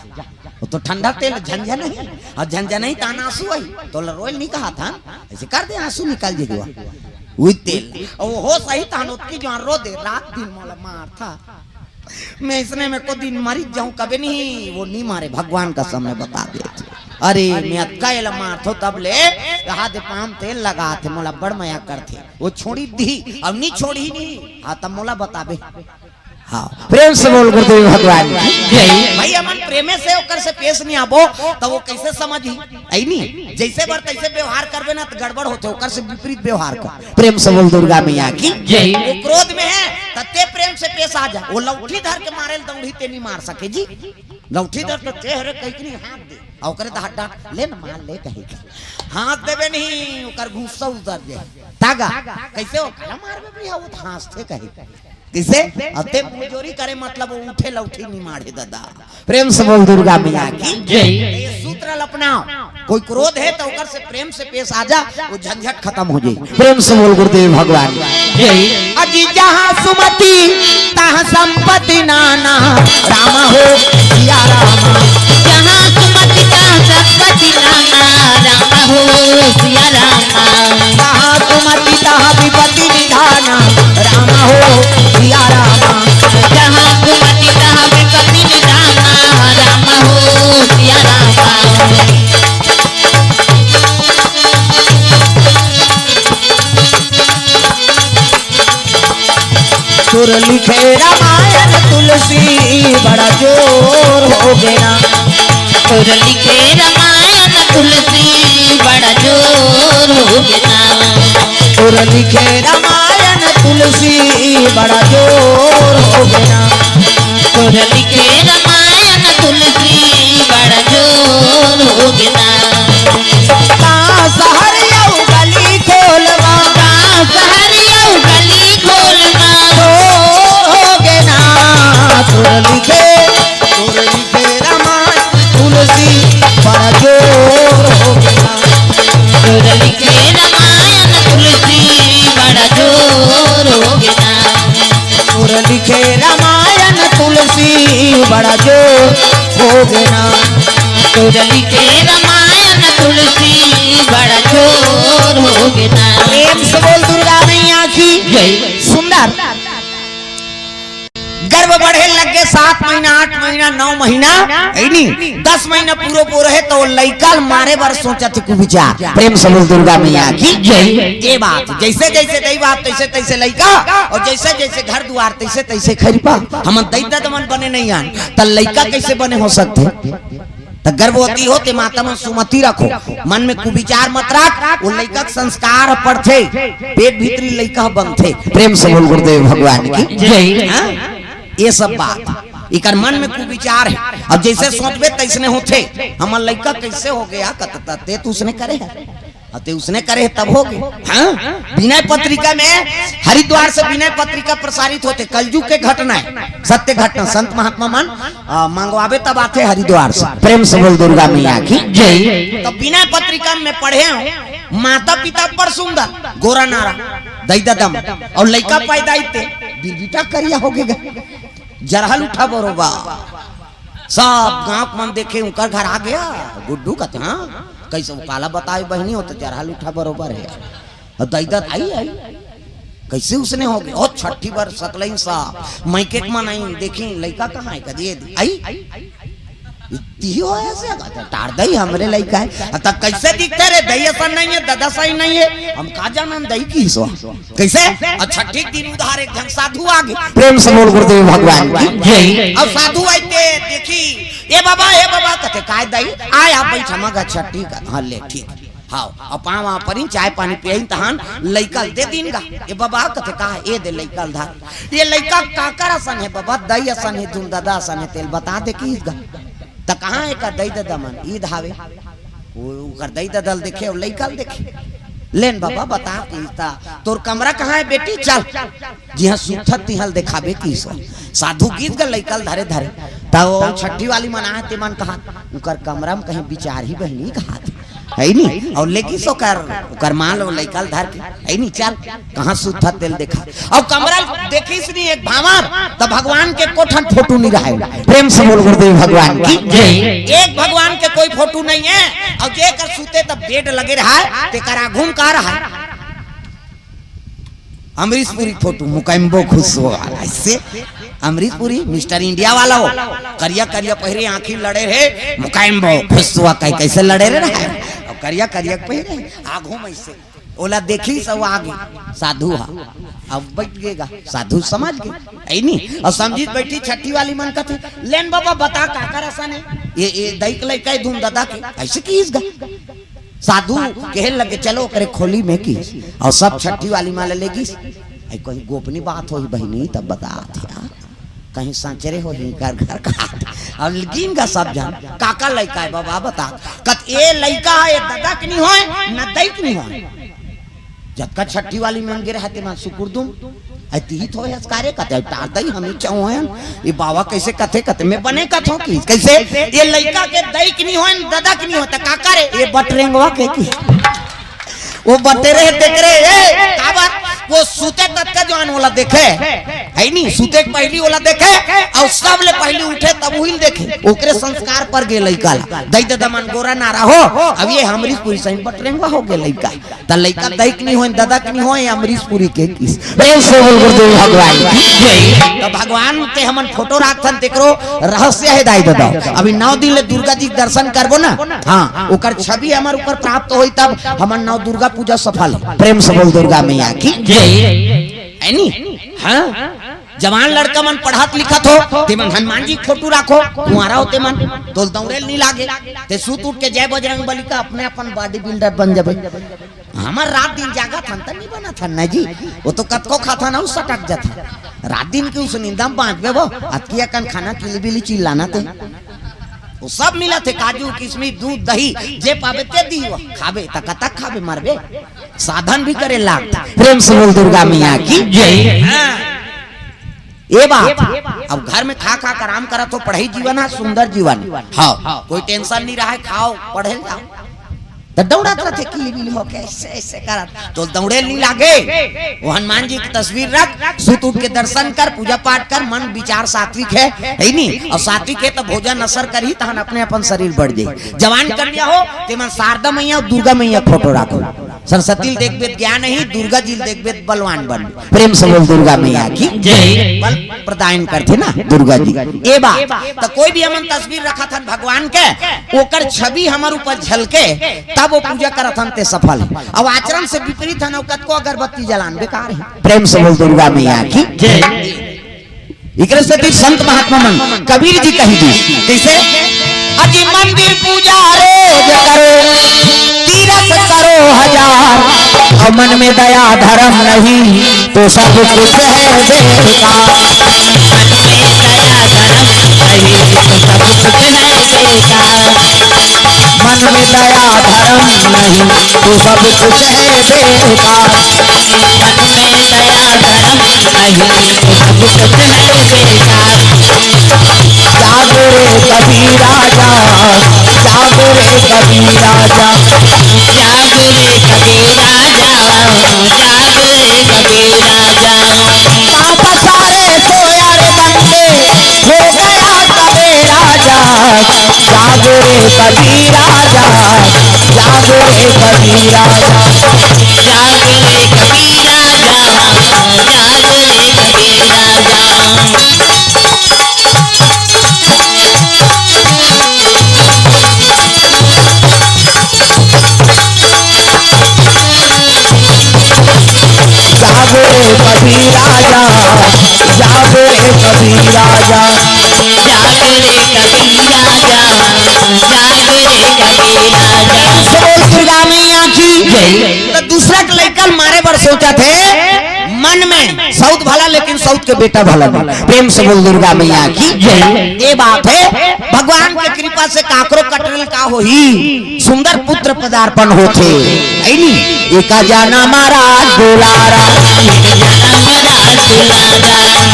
वो तो ठंडा तेल झंझा नहीं और झंझा नहीं ताना आंसू आई तो रोयल नहीं कहा था ऐसे कर दे आंसू निकाल देगा वही तेल और वो हो सही तान उसकी जो रो दे रात दिन मोला मार था मैं इसने में को दिन मरी जाऊं कभी नहीं वो नहीं मारे भगवान का समय बता दे अरे मैं अक्का मार थो तब ले हाथ पाम तेल लगा थे मोला बड़ मया करते वो छोड़ी दी अब नहीं छोड़ी ही नहीं हाँ तब मोला बताबे। हाँ प्रेम से बोल गुरुदेव भगवान भाई अमन प्रेमे से ओकर से पेश नहीं आबो तो वो कैसे समझी आई नहीं जैसे बार तैसे व्यवहार करबे ना तो गड़बड़ होते ओकर से विपरीत व्यवहार कर। प्रेम से बोल दुर्गा मैया की जय। वो क्रोध में है तते प्रेम से पेश आ जा वो लौठी धर के मारे दौड़ी ते नहीं मार सके जी लौठी धर के चेहरे कहीं हाथ दे और करे तो डांट ले ना मार ले कहीं हाथ देवे नहीं ओकर गुस्सा उतर दे तागा कैसे हो मारबे भैया वो हंसते कहीं किसे अते मुजोरी करे मतलब उठे लौठी नहीं मारे दादा। प्रेम से बोल दुर्गा मैया की जय। ये सूत्र अपनाओ कोई क्रोध है तो ओकर से प्रेम से पेश आ जा वो झंझट खत्म हो जाए। प्रेम से बोल गुरुदेव भगवान जय। अजी जहाँ सुमति तहाँ संपत्ति नाना राम हो सिया राम जहाँ रामा हो सिया रामा। जहाँ घुमती तहाँ बिकती निशाना राम हो सिया रामा। सुर लिखे रामायण तुलसी बड़ा जोर हो गया। सुर लिखे रामायण तुलसी बड़ा जोर हो गया। सुर लिखे रामायण तुलसी बड़ा जोर हो गया। सुर लिखे रामायण तुलसी बड़ा जोर हो गया। शहर यऊ गली खोलवा शहर यऊ गली खोलना जोर हो गया। सुर लिखे रामायण तुलसी बड़ा जोर हो गया। सुर लिखे रामायण तुलसी बड़ा जोर हो गया। सुर लिखे रामायण तुलसी बड़ा जोर हो गया। सुर लिखे रामायण तुलसी बड़ा जोर हो गया। प्रेम से बोल दुर्गा मैया की जय। सुंदर गर्भ बढ़े लगे 7 महीना 8 महीना 9 महीना ऐनी 10 महीना पूरा पूरा है तो लइका मारे बार सोचा थे को विचार। प्रेम से बोल दुर्गा मैया की जय। ये बात जैसे जैसे दई बात तैसे तैसे लइका और जैसे जैसे घर द्वार तैसे तैसे खरीपा हम दैदा दमन बने नहीं आन त लइका कैसे बने हो सकते। तो गर्भवती होते माता में सुमति रखो मन में कुविचार मत रख। वो लइका संस्कार पढ़ते पेट भीतरी लइका बनते। प्रेम से बोल गुरुदेव भगवान की जय। हाँ? ये सब बात इकर मन में कुविचार है। अब जैसे सोचबे तैसने होते। हमार लइका कैसे हो गया कतते तो उसने करे है अते उसने करे तब हो गए। हाँ? विनय पत्रिका में हरिद्वार से विनय पत्रिका प्रसारित होते कलयुग के घटना है सत्य घटना संत महात्मा मन मंगवावे तब आते हरिद्वार से। प्रेम से बोल दुर्गा मैया की जय। तो विनय पत्रिका में पढ़े हो माता पिता पर सुंदर गोरा नारा दैदा दम और लइका पैदा इते बीटा करिया हो गया जरहल उठा बरोबा सब गांव मन देखे उनका घर आ गया गुड्डू कहते हाँ कैसे वो काला बताए बहनी हो तो जरहल उठा बरोबर है और दैदा आई कैसे उसने हो गया और छठी बार सकलई सा मैके मन आई देखी लइका कहाँ है कदी आई हो ऐसे टार दई हमरे लइका है तब कैसे दिखते रे दई ऐसा नहीं है दादा सही नहीं है हम का जानन दई की सो कैसे और छठी दिन उधार एक जन साधु आ गए। प्रेम से बोल गुरुदेव भगवान की जय। और साधु आते देखी ए बाबा कहते काय दई आया बैठ मगा छठी का हां ले ठीक हां और पावा परी चाय पानी पियन तहन लइका दे दिन गा ए बाबा कहते का ए दे लइका धार ये लइका काकर असन है बाबा दई असन है तुम दादा असन है तेल बता दे की गा त कहां एक दई दादा मन ई धावे वो कर दई दादल देखे और लइकल देखे लेन बाबा बता कीता तोर कमरा कहां है बेटी चल जिहां सुथत तिहल दिखाबे की सो साधु गीत का लइकल धरे धरे त वो छठी वाली मन आते मन कहा उकर कमरा में कहीं विचार ही बहनी कहा है नहीं और लेकी सो कर मान लो लइकल धर के है नहीं चल कहां सुथत तेल देखा और कमरा देखिस नहीं एक भावर त भगवान के कोठन फोटो नहीं रहे। प्रेम से बोल गुरुदेव भगवान की जय। एक भगवान के कोई फोटो नहीं है और जे कर सूते तब बेड लगे रहा है ते करा घूम का रहा है अमरीशपुरी फोटो मुकाइम्बो खुश हो ऐसे अमरीशपुरी मिस्टर इंडिया वाला हो करिया करिया पहरे आंखी लड़े रहे मुकाइम्बो खुश हुआ कैसे लड़े रहे और करिया करिया पहरे आगू में से ओला देखी सब आगे साधु हा अब बैठ गएगा साधु समझ गए ऐ नहीं और समझी बैठी छठी वाली मन का लेन बाबा बता का कर आसान है ये दैक लइका धूम दादा के ऐसे की इसगा साधु कहे लगे चलो करे खोली में की और सब छठी वाली माले लेगी कहीं गोपनीय बात हो बहनी तब बता दिया कहीं सांचरे हो घर घर का अब गिन का सब जान काका लइका है बाबा बता कत ए लइका है दादा के नहीं होए न दैक नहीं होए जब छठी वाली में गिरे हते मान सुकुर दुम अतीत हो कार्य कते टार दई हमें चाहो है ये बाबा कैसे कथे कते में बने कथो की कैसे ये लइका के दई की नहीं होए दादा की नहीं होता काका रे ये बटरेंगवा के की वो बटेरे देख रे ए का बात वो सूते तक का जवान वाला देखे है नहीं सुते के पहली वाला देखे और सब ले पहली उठे तब वही देखे ओकरे संस्कार पर गे लइका दई दे दमन गोरा ना रहो अब ये अमरीशपुरी सही बटरेंगा हो गे लइका त लइका दैक नहीं होय दादा के नहीं होय अमरीशपुरी के किस प्रेम से बोल गुरुदेव भगवान तो भगवान के हमन फोटो राखथन तेकरो रहस्य है दाई दादा अभी 9 दिन ले दुर्गा जी दर्शन करबो ना हां ओकर छवि हमर ऊपर प्राप्त होई तब हमन 9 दुर्गा पूजा सफल प्रेम से बोल दुर्गा मैया की जय ऐनी हां जवान लड़का मन पढ़त लिखत हो ते मन हनुमान जी फोटो राखो तुम्हारा होते मन तोल दौड़ेल नहीं लागे ते सूत उठ के जय बजरंग बली का अपने अपन बॉडी बिल्डर बन जाबे हमर रात दिन जागा था नहीं बना था ना जी वो तो कतको खाता ना उस सटक जाता रात दिन के उस नींदम बांटबे वो अतकिया कन खाना किलबिली चिल्लाना ते वो सब मिला थे काजू किशमिश दूध दही जे पावे ते दी वो खाबे तक तक खाबे मरबे साधन भी करे लाग प्रेम से बोल दुर्गा मैया की जय ये बात अब घर में खा खा कर आराम करा तो पढ़ाई जीवन है सुंदर जीवन हाँ कोई टेंशन नहीं रहा है खाओ पढ़े जाओ तो दौड़ात रहते किली हो कैसे ऐसे करा तो दौड़े नहीं लागे वो हनुमान जी की तस्वीर रख सुत उठ के दर्शन कर पूजा पाठ कर मन विचार सात्विक है नहीं और सात्विक है तो भोजन असर कर ही तहन अपने अपन शरीर बढ़ जाए जवान कन्या हो ते मन शारदा मैया और दुर्गा मैया फोटो रखो सरस्वती देखबे ज्ञान ही दुर्गा जी देखबे बलवान बन प्रेम से बोल दुर्गा मैया की जय बल प्रदान करते ना दुर्गा जी ए बात तो कोई भी हमन तस्वीर रखा था भगवान के ओकर छवि हमर ऊपर झलके तब वो पूजा करत हन ते सफल अब आचरण से विपरीत है नौकत को अगरबत्ती जलान बेकार है प्रेम से बोल दुर्गा मैया की जय इकरे से संत महात्मा मन कबीर जी कही दी कैसे अजी मंदिर पूजा रोज करो तीरथ करो हजार और मन में दया धर्म नहीं तो सब कुछ है बेकार मन में दया धर्म नहीं तो सब कुछ है बेकार मन में दया धर्म नहीं तो सब कुछ है बेकार जागो रे कबीरा जागो रे कबीरा जागो रे कबीरा जागो रे कबीरा पाप सारे सोया रे बनके हो गया सवेरा जागो रे कबीरा जागो रे कबीरा जागो रे कबीरा जागो रे कबीरा जागो रे कबीरा जागो रे कबीरा जागो रे कबीरा जागो रे कबीरा बोल दुर्गा मैया की तो दूसरा के लड़का मारे बार सोचा थे मन में सऊद भला लेकिन सऊद के बेटा भला प्रेम से बोल दुर्गा मैया की जय ये बात है भगवान की कृपा से काकरो कटरल का हो ही सुंदर पुत्र पदार्पण होते ऐनी एका जाना महाराज दुलारा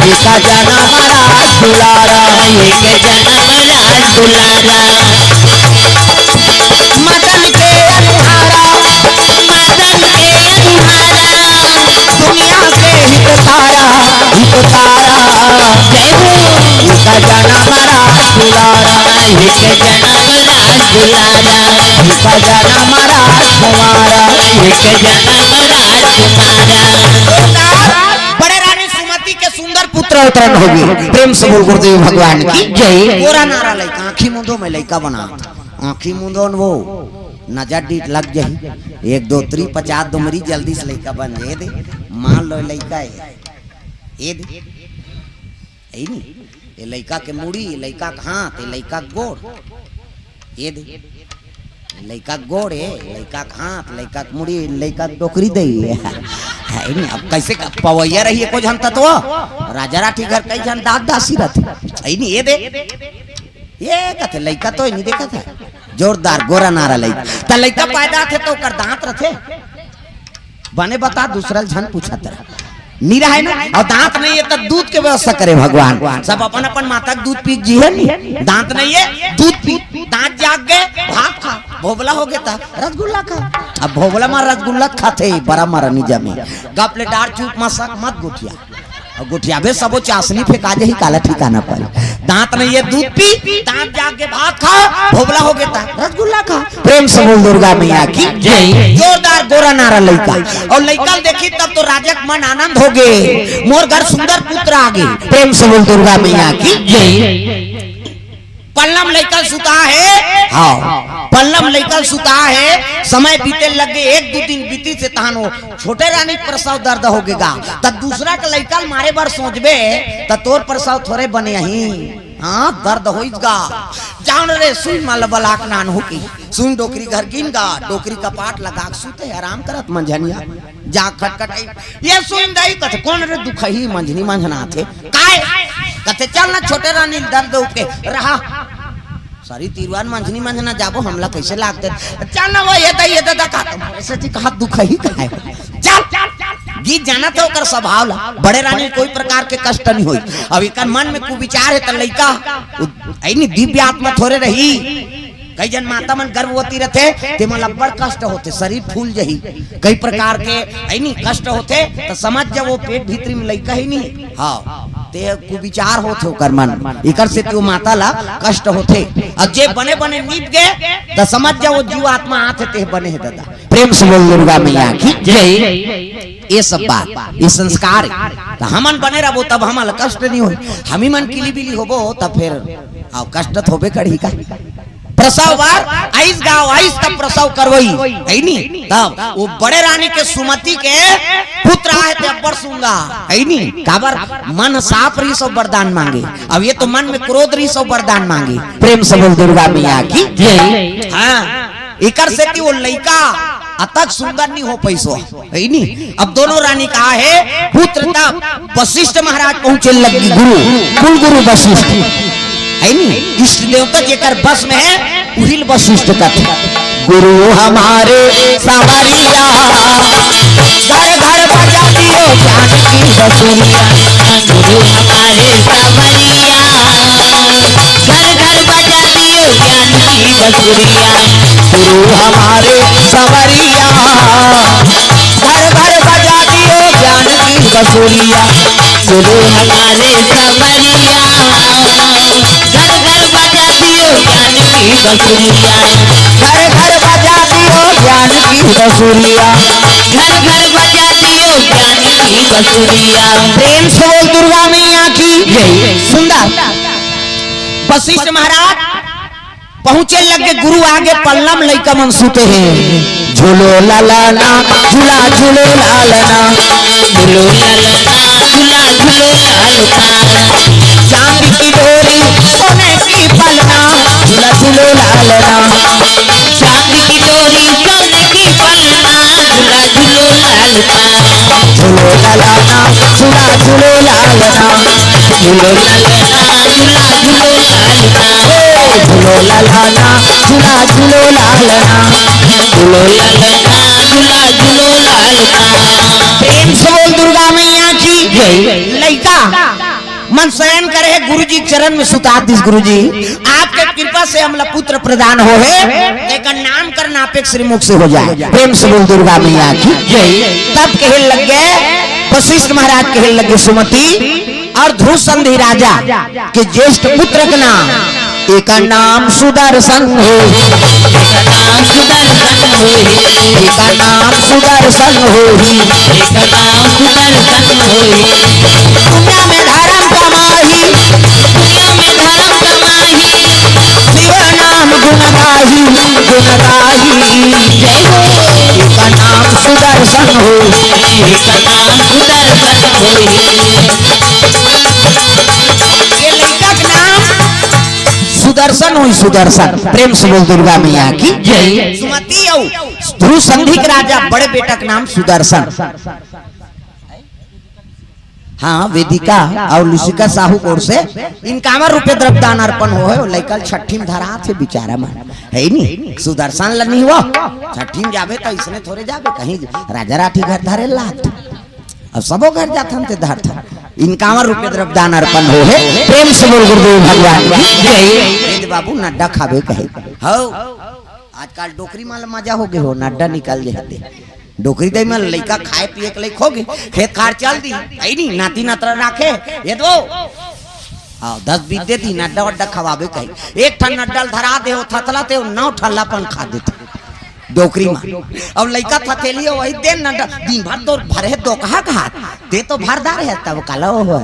एका जाना महाराज दुलारा एक जन्म राज दुलारा मदन के अनुहारा दुनिया के हित तारा जय हो एका जाना महाराज दुलारा एक जन्म राज दुलारा एका जाना महाराज कुमारा एक जन्म राज कुमारा बड़े रानी सुमति के सुंदर पुत्र अवतरण हो गए प्रेम से बोल गुरुदेव भगवान की जय गोरा नारा लइका आँखी मुंदो में लइका बना आँखी मुंदो वो नजर डीट लग जाही 1 2 3 50 दुमरी जल्दी से लइका बन जाए दे मान लो लइका है ये दे ऐ नी ये लइका के मुड़ी ये लइका के हाथ ये लइका के गोड़ ये दे लइका के गोड़ है लइका के हाथ लइका के मुड़ी लइका के टोकरी दे है नी अब कैसे पवैया रही है को जन तत्व राजा राठी घर कई जन दाद दासी रहते ऐ नी ये दे ये कहते लइका तो नहीं देखा था जोरदार गोरा नारा लइका त लइका पैदा थे तो कर दांत रथे बने बता दूसरा झन पूछा तेरा नीरा है ना और दांत नहीं है तो दूध के व्यवस्था करे भगवान सब अपन अपन माता का दूध पी जी है नहीं दांत नहीं है दूध पी दांत जाग गए भात खा भोबला हो गया था रसगुल्ला खा अब भोबला मार रसगुल्ला खाते बड़ा मारा निजा में गपले डार चूप मसक मत गुठिया और गुठियाबे सबो चासनी फेंका दे ही काला ठिकाना पर दांत नहीं ये दूध पी दांत जाके भात खा भोबला हो गया रसगुल्ला खा। प्रेम से बोल दुर्गा मैया की जय। जोरदार गोरा नारा लड़का और लड़का देखी तब तो राजा का मन आनंद हो गए मोर घर सुंदर पुत्र आ गए। प्रेम से बोल दुर्गा मैया की जय। पल्लम लेकर सुता है हाँ पल्लम लेकर सुता है समय बीते लगे एक दो दिन बीती से तहानो छोटे रानी प्रसव दर्द हो गएगा तब दूसरा का लड़का मारे बार सोचबे तब तोर प्रसव थोड़े बने यही हाँ दर्द होगा जान रे सुई माल बलाक नान हो की सुन डोकरी घर गिन गा डोकरी का पाट लगा सुते आराम करत मंझनिया जा खटखटाई ये सुन दई कथे कौन रे दुखही मंझनी मंझना थे काय कथे चल ना छोटे रानी दर्द उके रहा सारी तीरवान मंझनी मंझना जाबो हमला कैसे लागते चल ना वो ये दादा का ऐसे जी कहा दुखही काहे चल गीत जाना तो कर स्वभाव ला बड़े रानी कोई प्रकार के कष्ट नहीं हुई अब इकर मन में कुविचार है त लइका ऐनी दिव्य आत्मा थोड़े रही कई जन माता मन गर्भवती रहते ते मन बड़ कष्ट होते शरीर फूल जही कई प्रकार के ऐनी कष्ट होते तो समझ जब वो पेट भीतरी में लइका ही नहीं हाँ ते कुविचार होते ओकर मन इकर से तो माता ला कष्ट होते अब जे बने बने नीप गए तो समझ जा वो जीव आत्मा आते ते बने है दादा। प्रेम से बोल दुर्गा मैया की जय। ये सब बात ये संस्कार तो हमन बने रहो तब हमारा कष्ट नहीं हो हम ही मन किली बिली होबो तब फिर आओ कष्ट तो होबे कड़ी का प्रसव बार आइस गाँव आइस तब प्रसव करवई है नी तब वो बड़े रानी के सुमति के पुत्र आए थे अब्बर सुंगा है नी काबर मन साफ रही सब वरदान मांगे अब ये तो मन में क्रोध रही सब वरदान मांगे। प्रेम से बोल दुर्गा मैया की जय। हाँ इकर से कि वो लड़का अतक सुंदर नहीं हो पैसो है नी अब दोनों रानी कहा है पुत्र तब वशिष्ठ महाराज पहुंचे लगी गुरु कुल गुरु वशिष्ठ है नी इष्ट देवता जेकर बस में है उहिल वशिष्ठ का गुरु हमारे सांवरिया घर घर बजा दियो ज्ञान की बसुरिया गुरु हमारे सांवरिया घर घर बजा दियो ज्ञान की बसुरिया गुरु हमारे सांवरिया घर घर बजा दियो ज्ञान की बसुरिया गुरु हमारे सांवरिया घर घर बजा दियो ज्ञान की बसुरिया घर घर बजा दियो ज्ञान की बसुरिया घर घर बजा दियो ज्ञान की बसुरिया। प्रेम से बोल दुर्गा मैया की जय। सुंदर वशिष्ठ महाराज पहुंचे लगे गुरु आगे पल्लम लइका मन सुते हैं झूलो लालाना झूला झूलो लालना झूलो लालना झूला झूलो लालना चांदी की डोरी सोने की पलना झूला झूलो लालना चांदी की डोरी सोने की पलना झूला झूलो लालना झूलो लालना झूला झूलो लालना झूलो लालना झूला झूलो लालना झूलो लालना झूला झूलो लालना झूलो लालना झूला झूलो लालना। प्रेम से बोल दुर्गा मैया की जय। लइका मन शयन करे है गुरु जी चरण में सुता दिस गुरु जी आपके कृपा से हमला पुत्र प्रदान हो है एक नाम करना अपेक्ष श्रीमुख से हो जाए। प्रेम से बोल दुर्गा मैया की जय। तब कहे लग गए वशिष्ठ महाराज कहे लगे सुमति और ध्रुव संधि राजा के ज्येष्ठ पुत्र का नाम एक नाम सुदर्शन हो एक नाम सुदर्शन हो एक नाम सुदर्शन हो एक नाम सुदर्शन हो दुनिया में धर्म कमाही दुनिया में धर्म कमाही शिव नाम गुणगाही गुणगाही जय हो एक नाम सुदर्शन हो एक नाम सुदर्शन हो ये लड़का का नाम सुदर्शन हुई सुदर्शन। प्रेम से बोल दुर्गा मैया की जय। सुमति ध्रुव संधि के राजा बड़े बेटा का नाम सुदर्शन हाँ वेदिका और लुसिका साहू कोर से इनकावर रुपये द्रव्यदान अर्पण हो है लइकल छठी में धरा थे बेचारा मन है नी सुदर्शन लनी हुआ छठी में जावे तो इसने थोड़े जावे कहीं राजा राठी घर धरे लात अब सबो घर जाथन ते धर था इनकावर रुपये द्रव्यदान अर्पण हो है। प्रेम से बोल गुरुदेव भगवान जय। बाबू नड्डा खावे कहे हो आजकल डोकरी माल मजा हो गए हो नड्डा निकाल जाते डोकरी दे में लइका खाए पिए के लइक होगे खेत खार चल दी आई नहीं नाती नातरा राखे ये दो आओ 10-20 दे दी नड्डा वड्डा खवाबे कही एक ठन नड्डल धरा दे हो थतला ते 9 ठल्लापन खा देते डोकरी में अब लइका थथेली वही दे नड्डा दिन भर तो भरे दो कहा दे तो भरदार है तब काला हो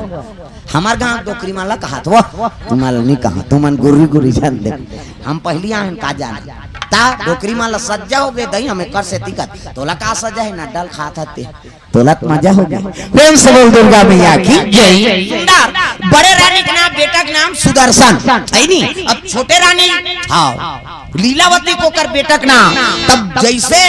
हमार गांव डोकरी माला कहा वो तुम्हारा नहीं कहा तुमन गुरी गुरी जान दे हम पहली आन का जान ता डोकरी माला सज्जा हो गए दही हमें कर से दिक्कत तोला का सजा है नड्डल खा थते तोला मजा हो गया प्रेम से बोल दुर्गा मैया की जय सुंदर बड़े रानी का नाम बेटा का नाम सुदर्शन है नहीं अब छोटे रानी हाँ लीलावती को कर बेटा का नाम तब जैसे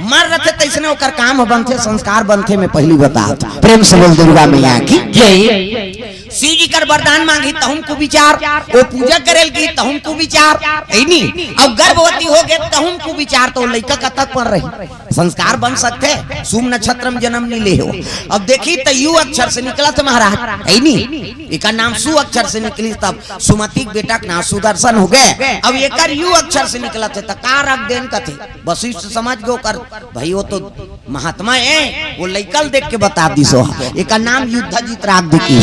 मर रहे तैसने होकर काम बनते संस्कार बनते में पहली बता प्रेम से बोल दुर्गा मैया की जय शिव जी कर वरदान मांगी तहुम को विचार वो पूजा करेल की तहुम को विचार है नहीं अब गर्भवती हो गए तहुम को विचार तो लड़का कतक पर रही संस्कार बन सकते शुभ नक्षत्र में जन्म नहीं ले हो अब देखी तो यू अक्षर से निकला तो महाराज है नहीं एक नाम सु अक्षर से निकली तब सुमति बेटा का नाम सुदर्शन हो गए अब एक यू अक्षर से निकला थे का रख देन का थे वशिष्ठ समझ गो कर भाई वो तो महात्मा है वो लइकल देख के बता दी सो एक नाम युद्ध जीत राग दी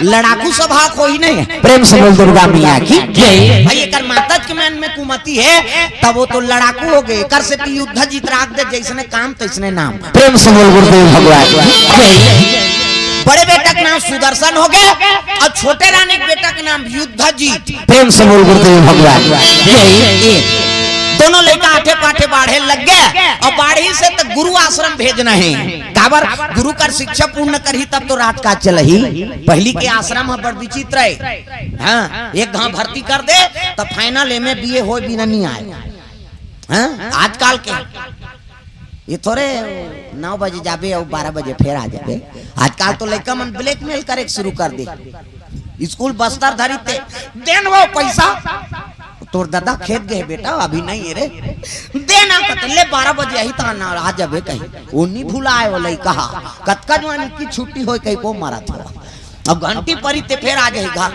लड़ाकू स्वभाव कोई नहीं है प्रेम से बोल दुर्गा मैया की जय भाई एक माता के मन में कुमति है तब वो तो लड़ाकू हो गए कर से युद्ध जीत राग दे जैसने काम तैसने नाम प्रेम से बोल गुरुदेव भगवान जय बड़े बेटा का नाम सुदर्शन हो गए और छोटे रानी के बेटा का नाम युद्ध जीत प्रेम से बोल गुरुदेव भगवान जय दोनों लड़का आठे पाठे बाढ़े लग गए और बाढ़ी से तो गुरु आश्रम भेजना है काबर गुरु कर शिक्षा पूर्ण करी तब तो रात का चलही पहली के आश्रम बड़ विचित्र है हाँ एक गांव भर्ती कर दे तो फाइनल एम ए बीए हो बिना नहीं आए हाँ आजकल के ये थोड़े 9 बजे जाबे और 12 बजे फिर आ जाबे आजकल तो लड़का मन ब्लैकमेल करे शुरू कर दे स्कूल बस्तर धरी थे देन वो पैसा तोर दादा खेत गए बेटा अभी नहीं है रे देना कतले 12 बजे यही ता ना आ जाबे कहीं वो नहीं भूलाए वो लई कहा कतका जवानी की छुट्टी होई कहीं को मारा था अब घंटी परी ते फिर आ जाएगा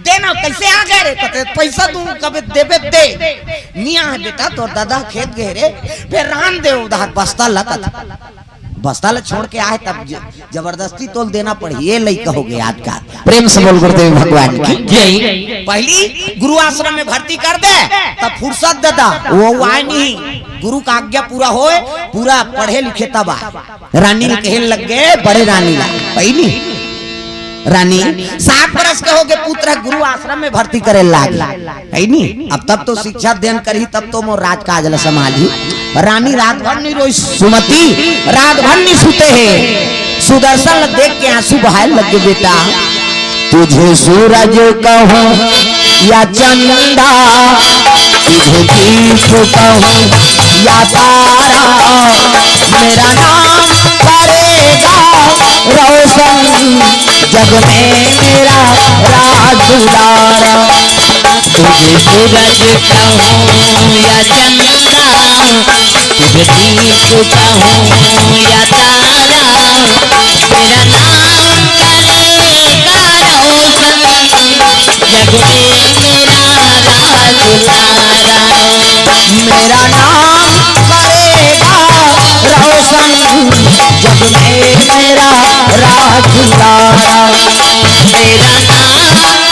देना कैसे आ गए रे कते पैसा दूं कबे देबे दे मियां है बेटा तोर दादा खेत गए रे फिर रान दे उधर बस्ता लकत बस्ता ल छोड़ के आए तब जबरदस्ती तोल देना पड़ी ये लई कहोगे आज का प्रेम से बोल गुरुदेव भगवान की जय पहली गुरु आश्रम में भर्ती कर दे तब फुर्सत दादा वो आए नहीं गुरु का आज्ञा पूरा होए पूरा पढ़े लिखे तब आए रानी कहने लग गए बड़े रानी ला पहली रानी 7 बरस के हो गए पुत्र गुरु आश्रम में भर्ती करे लाग है नहीं अब तब तो शिक्षा देन करी तब तो मोर राज काज ल संभाली रानी रात भर नहीं रोई सुमति रात भर नहीं सोते है सुदर्शन देख के आंसू बहाए लगे बेटा तुझे सूरज कहूं या चंदा तुझे दीप कहूं या तारा मेरा नाम करेगा रोशन जग में मेरा राज दुलारा तुझे सूरज कहूं या चंदा तुझे दीप कहूं या तारा मेरा नाम करेगा रोशन जग में मेरा राज दुलारा मेरा नाम करेगा रोशन जग में मेरा राज दुलारा मेरा नाम करेगा रोशन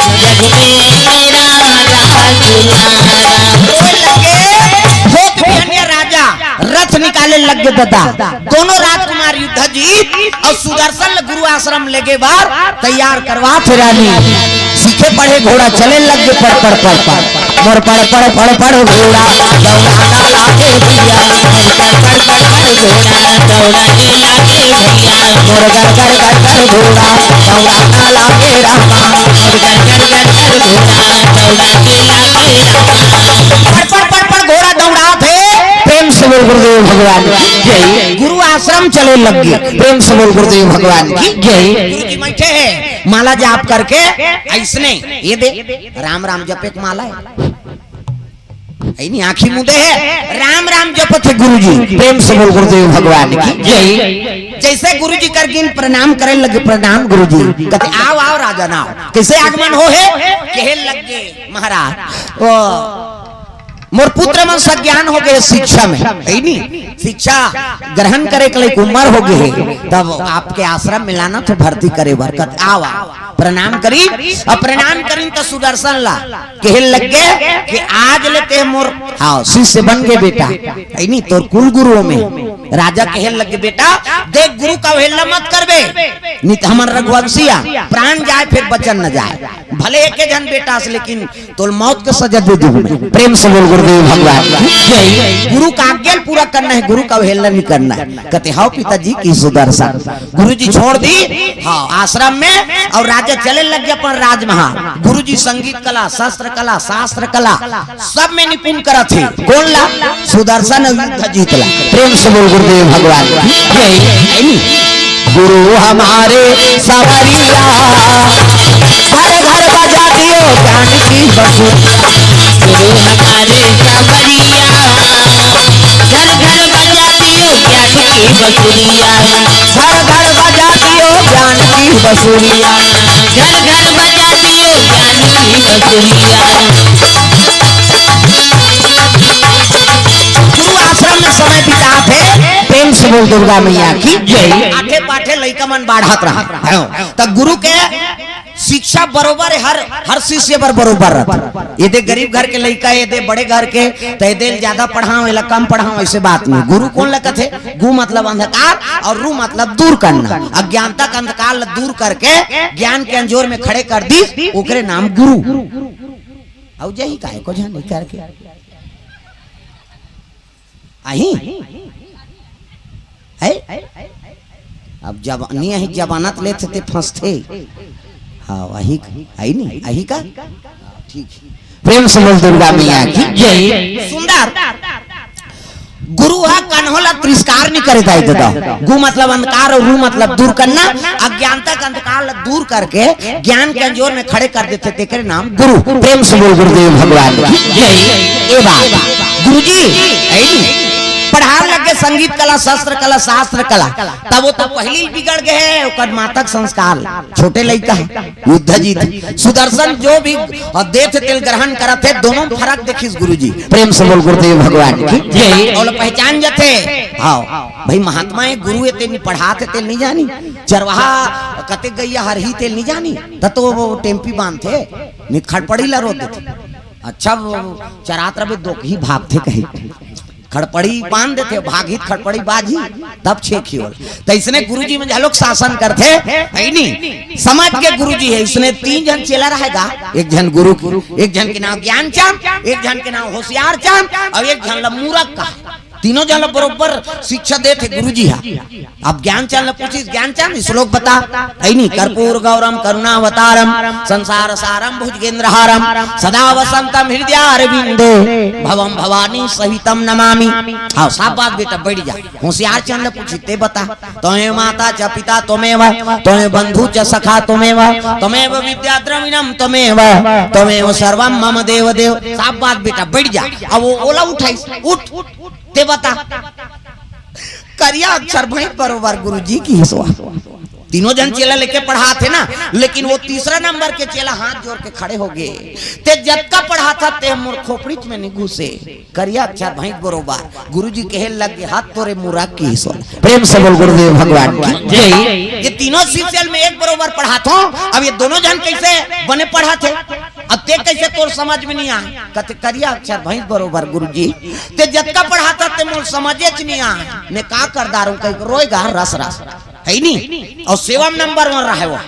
जग में मेरा राज दुलारा राजा रथ निकाले लगे दादा दोनों राजकुमार युद्ध जीत और सुदर्शन गुरु आश्रम लेके बार तैयार करवा थे रानी सीखे पढ़े घोड़ा चले लगे मोर पड़ घोड़ा दौड़ाना लागे भैया दौड़ाने लागे भैया मोर घर घोड़ा दौड़ाना लागे रामा मोर घर घोड़ा दौड़ाने लागे रामा पड़ घोड़ा दौड़ा थे प्रेम से बोल गुरुदेव भगवान की जय गुरु आश्रम चले लग गए प्रेम से बोल गुरुदेव भगवान की जय बैठे है माला जाप करके ऐसने ये दे राम राम जपे एक माला है नहीं आंखी मुदे है राम राम जपत है गुरुजी प्रेम से बोल गुरुदेव भगवान की जय जैसे गुरुजी करके प्रणाम करे लगे प्रणाम गुरुजी कहते आओ आओ राजा नाओ कैसे आगमन हो है कहे लग गए महाराज ओ मोर पुत्र मन सज्ञान हो गए शिक्षा में, है नहीं शिक्षा ग्रहण करे के लिए उम्र हो गई है, तब आपके आश्रम में लाना तो भर्ती करे बरकत आवा प्रणाम करी। और प्रणाम करी तो सुदर्शन ला कहे लग गए कि आज लेते मोर हाँ शिष्य बन गए बेटा, है नहीं तोर कुल गुरुओं में राजा कहे लगे बेटा देख गुरु का अवहेलना मत करबे, नहीं तो हमार रघुवंशिया प्राण जाए फिर बचन न जाए, भले एक जन बेटा से लेकिन तोल मौत के सजा दे दूं। प्रेम से बोल गुरुदेव भगवान गुरु का आज्ञा पूरा करना है, गुरु का अवहेलना नहीं करना है। कहते हाँ पिताजी की सुदर्शन गुरु जी छोड़ दी हाँ आश्रम में और राजा चले लग गए अपन राजमहल। गुरु जी संगीत कला शस्त्र कला शास्त्र कला सब में निपुण करा थे, कौन ला सुदर्शन युद्ध जीतला। प्रेम से बोल गुरुदेव भगवान गुरु हमारे सवरिया घर घर बजा दियो ज्ञान की बसु, गुरु हमारे सवरिया घर घर बजा दियो ज्ञान की बसुरिया, घर घर बजा दियो ज्ञान की बसुरिया, घर घर बजा दियो ज्ञान की बसुरिया। गुरु आश्रम में समय बिता थे। प्रेम से बोल दुर्गा मैया की जय। आठे पाठे लइका मन बाढ़त रहा तब गुरु के शिक्षा बरोबर हर शिष्य पर बरोबर रहता। ये दे गरीब घर के लइका ये दे बड़े घर के तो ये दे ज्यादा पढ़ाओ या कम पढ़ाओ ऐसे बात नहीं। गुरु कौन लगत है? गु मतलब अंधकार और रू मतलब दूर करना, अज्ञानता का अंधकार दूर करके ज्ञान के अंजोर में खड़े कर दी, ओकरे नाम गुरु। और यही काहे को जान नहीं करके आई है। अब जब नहीं जबानत लेते थे फंसते हाँ वही आई नहीं आई का ठीक। प्रेम से बोल दुर्गा मैया की जय। सुंदर गुरु हा कन्होला तिरस्कार नहीं करे दाई दादा। गु मतलब अंधकार और रू मतलब दूर करना, अज्ञानता का अंधकार दूर करके ज्ञान के अंजोर में खड़े कर देते थे, तेरे नाम गुरु। प्रेम से बोल गुरुदेव भगवान की जय। ए बात गुरुजी पढ़ा लगे संगीत कला शस्त्र कला शास्त्र कला, तब वो तो पहली बिगड़ गए ओकर मातक संस्कार छोटे लड़का है युद्ध जीत। सुदर्शन जो भी देथ तेल ग्रहण करते दोनों फर्क देखिस गुरुजी। प्रेम से बोल गुरुदेव भगवान की जय। और पहचान जाते हाँ भाई महात्मा है गुरु तेल नहीं पढ़ाते तेल नहीं जानी, चरवाहा कते गैया हरही तेल नहीं जानी, तो वो टेम्पी बांधते नहीं खड़पड़ी ला रोते थे। अच्छा चरात रहे दो ही भागते कहे खड़पड़ी बांध देते भागित खड़पड़ी बाजी तब छेखी हो। तो इसने गुरुजी में लोग शासन करते है नहीं समझ के गुरुजी है। इसने 3 जन चेला रहेगा, एक जन गुरु एक जन के नाम ज्ञान चांद, एक जन के नाम होशियार चांद और एक जन मूरख का। तीनों जन बरोबर शिक्षा देते गुरुजी हा। अब ज्ञान चांद पूछिस ज्ञान चांद श्लोक बता है नहीं। कर्पूर गौरम करुणावतारम संसार सारम भुजगेंद्रहारम सदा वसंतम हृदयारविंदे भवम भवानी सहितम नमामि। हाँ साफ बात बेटा बैठ जा। होशियार चांद पूछी ते बता तुम्हें माता च पिता तुम्हें तुम्हें बंधु च सखा तुम्हें तुम्हें विद्या द्रविणम तुम्हें सर्वम मम देव देव। साफ बात बेटा बैठ जा। अब वो ओला उठाई उठ ते बता करिया अक्षर भाई बरोबर गुरुजी की हिस्सा। तीनों जन चेला लेके पढ़ा थे ना, लेकिन वो तीसरा नंबर के चेला हाथ जोड़ के खड़े हो गए। ते जब का पढ़ा था ते मोर खोपड़ी में नहीं घुसे करिया अक्षर भाई बरोबर गुरुजी कहे लगे हाथ तोरे मुरा की हिस्सा। प्रेम से बोल गुरुदेव भगवान की जय। ये तीनों शिष्य में एक बरोबर पढ़ा था। अब ये दोनों जन कैसे बने पढ़ा थे? अब ते कैसे तोर समझ में नहीं आया? कहते करिया अक्षर भाई बरोबर गुरुजी ते जब का पढ़ा था ते मोर समझे नहीं आया। ने का कर दारू कह रोएगा रस रस है नहीं। और सेवम नंबर 1 रहा है वो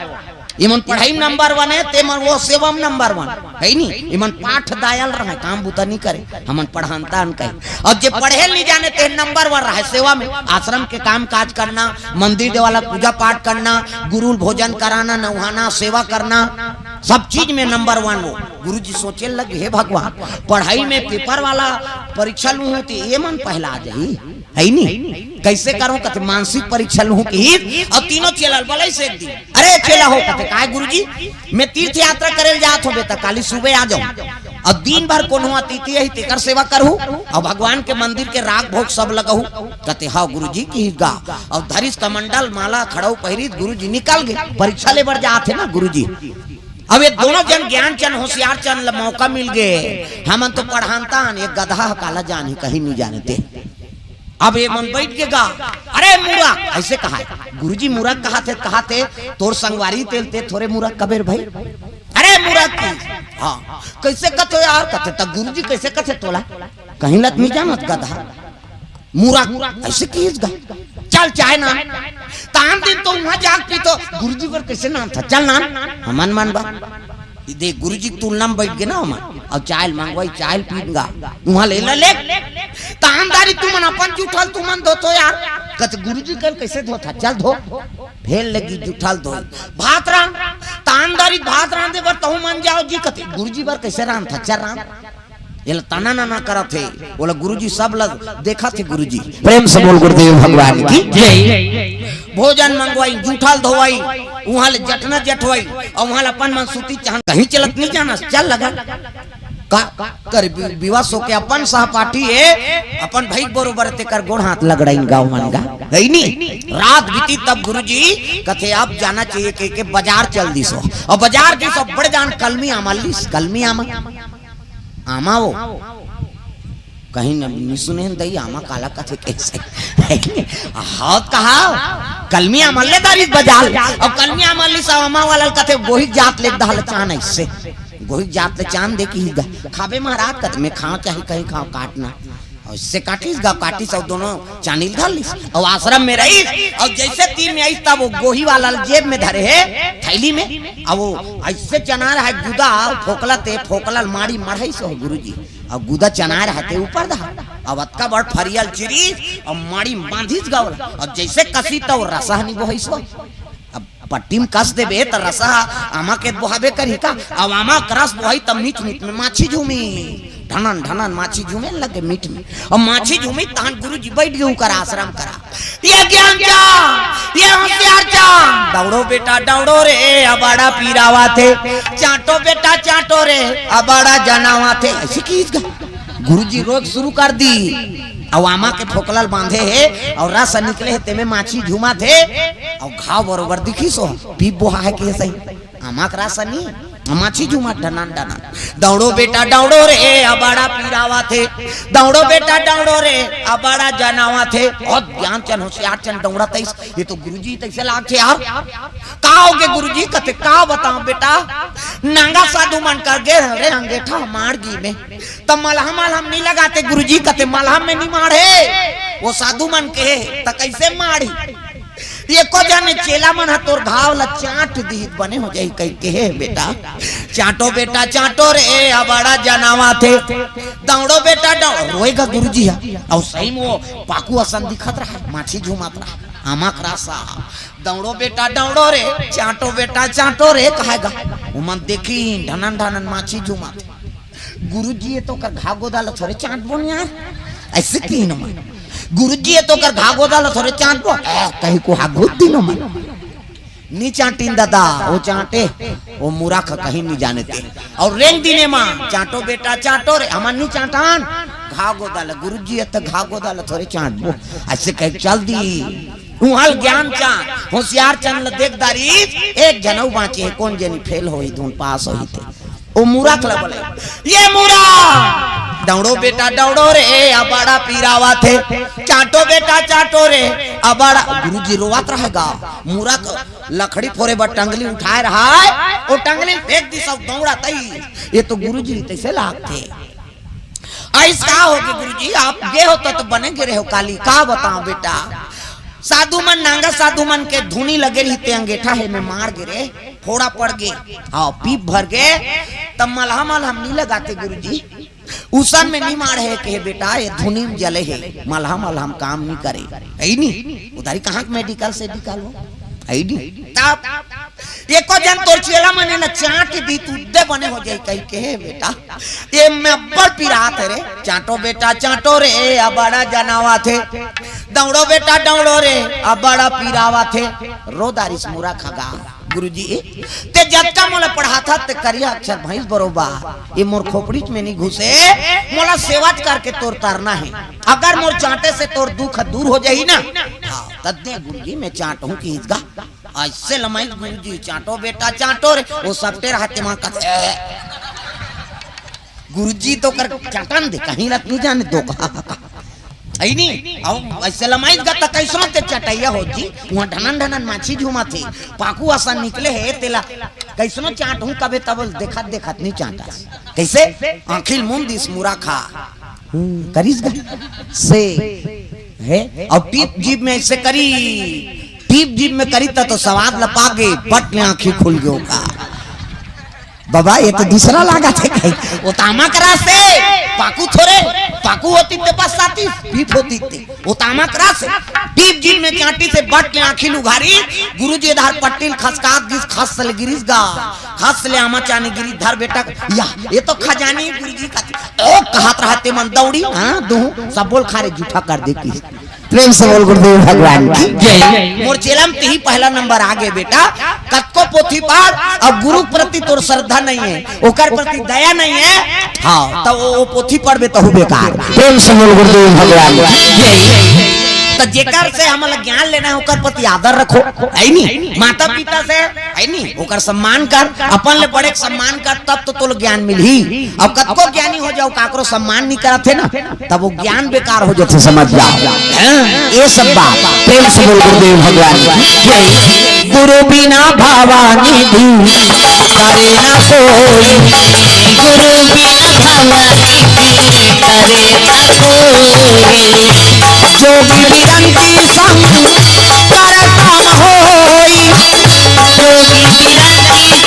इमन पढ़ाई नंबर 1 है ते मन वो सेवम नंबर 1 है नहीं। इमन पाठ दायल रहा है काम बुता नहीं करे हमन पढ़ानता न कहे। और जे पढ़े नहीं जाने ते नंबर 1 रहा है सेवा में। आश्रम के काम काज करना, मंदिर देवाला पूजा पाठ करना, गुरु भोजन कराना, नहाना सेवा करना, सब चीज में नंबर 1 हो। गुरु जी सोचे लगे हे भगवान पढ़ाई में पेपर वाला परीक्षा लू होती ये मन पहला आ जाई है नहीं। कैसे करूं? कहते मानसिक परीक्षा लू की। और तीनों चेला बोले से एक दिन अरे चेला हो कहते काय गुरुजी मैं तीर्थ यात्रा करे जात हो बेटा काली सुबह आ जाऊं और दिन भर कोनो अतिथि है तेकर सेवा करू और भगवान के मंदिर के राग भोग सब लगहू। कहते हाँ गुरुजी की गा और धरिस कमंडल माला खड़ाऊ पहिरी गुरुजी निकल गए। परीक्षा ले बढ़ जाते ना गुरुजी अब ये दोनों जन ज्ञान चंद होशियार चंद मौका मिल गए। हम तो पढ़ानता एक गधा काला जान ही कहीं नहीं जानते। अब ये मन बैठ के गा, अरे मूरा ऐसे कहा गुरुजी, मूरा कहा थे तोर संगवारी तेलते थोड़े मूरा कबेर भाई, अरे मूरा की हाँ कैसे कथे यार, कथे तब गुरुजी कैसे कथे तोला, कहीं लत नहीं जानत गधा मूरा ऐसे कीज गा, चल चाय नाम तान दिन तो वहां जाग पी तो गुरुजी पर कैसे नाम था, चल नाम हमन मान बा देख गुरुजी की तुलना में बैठ गए ना हम और चाय मांगवाई, चाय पीगा वहां ले ले तानदारी तू मन अपन जुठल तू मन धो तो यार, कत गुरुजी कल कैसे धोता, चल धो फेल लगी जुठल धो भात राम तानदारी भात राम दे बर तहु मन जाओ जी, कत गुरुजी बर कैसे राम था, चल राम ये तना ना करा थे, बोला गुरुजी सब लग देखा थे गुरुजी, प्रेम से बोल गुरुदेव भगवान की जय। भोजन मंगवाई, जूठल धोवाई, वहां ले जटना जटवाई और वहां अपन मन सूती चाहन कहीं चलत नहीं जाना, चल लगा का कर विवाह सो के अपन सहपाठी है अपन भाई बरोबर ते कर गोड़ हाथ लगड़ाई गाँव मन गा है नी। रात बीती तब गुरुजी कथे आप जाना चाहिए के बाजार चल दी सो और बाजार की सब बड़े जान कलमी आमा लिस, कलमी आमा वो कहीं नहीं सुने दई आमा काला कथे कैसे हाथ कहा कलमी अमल्लेदारी बाजार और कलमी अमल्ली सब आमा वाला कथे गोही जात ले दहल चान ऐसे गोही जात ले चान दे की खाबे महाराज कत में खाओ चाहे कहीं खाओ काटना और इससे काटिस गा काटिस और दोनों चानील धर लिस और आश्रम में रही और जैसे तीन में आई तब वो गोही वाला जेब में धरे है थैली में अब वो ऐसे चना रहा है गुदा फोकला ते फोकला मारी मढ़ाई सो गुरुजी और गुदा चना रहते ऊपर दा अब अतका बड़ फरियल चिरी और मारी बांधिस गावला और जैसे कसी तो रसा नहीं बोही सो अब पट्टी में कस देबे त रसा आमा के बोहाबे करी का अब आमा करस बोही तब मीठ मीठ में माछी झूमी ढनन ढनन माछी झूमे लगे मीठ में और माछी झूमी तहन गुरुजी बैठ गए कर आश्रम करा ये ज्ञान चा ये होशियार चा दौड़ो बेटा दौड़ो रे अबाड़ा पीरावा थे चाटो बेटा चाटो रे अबाड़ा जनावा थे ऐसी कीज गा गुरुजी रोज शुरू कर दी और आमा के फोकलल बांधे है और रस निकले है तेमे माछी झूमा थे और घाव बरोबर दिखी सो पीप बोहा है कि सही आमा का रस नहीं माछी झूमा डनान डनान दौड़ो बेटा दौड़ो रे अबाड़ा पीरावा थे दौड़ो बेटा दौड़ो रे अबाड़ा जनावा थे और ज्ञान चन होशियार चन दौड़ा तैस ये तो गुरुजी तैसे लाग थे यार का होगे गुरुजी कते का बताओ बेटा नांगा साधु मन कर गे रे अंगेठा मारगी में तब मलहम मलहम नहीं लगाते गुरुजी कते मलहम में नहीं मारे वो साधु मन के त कैसे मारी ये को जाने चेला मन तोर घाव ला चाट दी बने हो जाई कह के बेटा चाटो बेटा चाटो रे अबाड़ा जनावा थे दौड़ो बेटा दौड़ो रोएगा गुरुजी है और सही में वो पाकू असन दिखत रहा माछी झूमत रहा आमा करासा दौड़ो बेटा दौड़ो रे चाटो बेटा चाटो रे कहेगा वो मन देखी ढनन ढनन माछी झूमत गुरुजी ये तो कर घाव गोदाल थोड़े चाट बोन यार ऐसे तीन मन गुरुजी ये तो कर घागो डालो थोड़े चांट को कहीं को हागो दिनो मन नी चांटीन दादा वो चांटे वो मुराख कहीं नहीं जाने थे और रेंग दिने मां चांटो बेटा चांटो रे हमन नी चांटान घागो डाल गुरुजी ये तो घागो डालो थोड़े चांट वो ऐसे कहीं चल दी उहल ज्ञान चांद होशियार चंद देखदारी एक जनऊ बाँचे है कौन जनी फेल होई धुन पास होई थे ओ मुराख ल बोले ये मुरा दौड़ो बेटा दौड़ो रे अबाड़ा पीरावा थे चाटो बेटा चाटो रे अबाड़ा गुरुजी रोवात रहेगा मुरा लकड़ी फोरे बर टंगली उठाए रहा है और टंगली फेंक दी सब दौड़ा तई ये तो गुरुजी तैसे लागते ऐसा हो गए गुरुजी आप गे होता तो बने गे रहे हो काली का बताओ बेटा साधु मन नांगा साधु मन के धुनी लगे रहते अंगेठा है में मार गिरे फोड़ा पड़ गए हाँ पीप भर गए तब मलहम मलहम नहीं लगाते गुरुजी उसन में नहीं मार है कि बेटा ये धुनी में जले है मलहम मलहम काम नहीं करे है नहीं उधारी कहाँ मेडिकल से निकालो है नहीं तब ये को जन तोर चेला मने न चाट दी तुद्दे बने हो जाए कहीं के बेटा ये मैं अब्बर पिरात रे चाटो बेटा चाटो रे अबाड़ा जनावा थे दौड़ो बेटा दौड़ो रे अबाड़ा पीरावा थे रोदारिस मुरा खगा गुरुजी ते जत्ता मोला पढ़ाता ते करिया अक्षर भैंस बरोबर ये मोर खोपड़ी में नहीं घुसे मोला सेवा करके तोर तरना है अगर मोर चाटे से तोर दुख दूर हो जाई ना तद्दे गुरुजी मैं चाट हूं कि इसका ऐसे लमाई गुरुजी चाटो बेटा चाटो रे वो सबटे रहते मां का गुरुजी तो कर चाटन दे कहीं रख नहीं जाने दो आई नहीं आओ ऐसे लमाई गता कैसो ते चटैया हो जी वहां ढनन ढनन माछी झुमा थे पाकू आसान निकले है तेला कैसनो चाट हूं कबे तब देखत देखत नहीं चाटा कैसे आखिल मुंदिस मुरा खा करीस गा से है और टीप जीभ में ऐसे करी टीप जीभ में करी तो स्वाद लपा गए पट में आंखें खुल गयो का बाबा ये तो दूसरा लागा थे कहीं वो तामा करा से पाकू थोड़े पाकू होती ते पास साथी पीप होती थे वो तामा करा से टीप जीभ में चाटी से बट में आंखें उघारी गुरुजी धार पट्टील खसकात गिस खस ले गिरिस गा खस ले आमा चाने गिरी धर बेटा या ये तो खजानी गुरुजी का ओ कहत रहते मन दौड़ी हां दो सब बोल खारे जूठा कर देती प्रेम से बोल गुरुदेव भगवान की जय मोर चेलम ही पहला नंबर आगे बेटा कतको पोथी पाठ अब गुरु प्रति तोर श्रद्धा नहीं है ओकर प्रति दया नहीं है हां तो वो पोथी पढ़बे तो बेकार प्रेम से बोल गुरुदेव भगवान की जय तो जेकर से हमला ज्ञान लेना है ओकर प्रति आदर रखो है नी माता पिता से है नी ओकर सम्मान कर अपन ले बड़े सम्मान कर तब तो तोल ज्ञान मिलही अब कतको ज्ञानी हो जाओ काकरो सम्मान नहीं करत है ना तब वो ज्ञान बेकार हो जाते समझ जाओ ये सब बात प्रेम से बोल गुरुदेव भगवान जय गुरु बिना भवानी दी करे ना कोई गुरु बिना भवानी दी करे ना कोई जो बिरंती संग कर काम होई जो बिरंती संग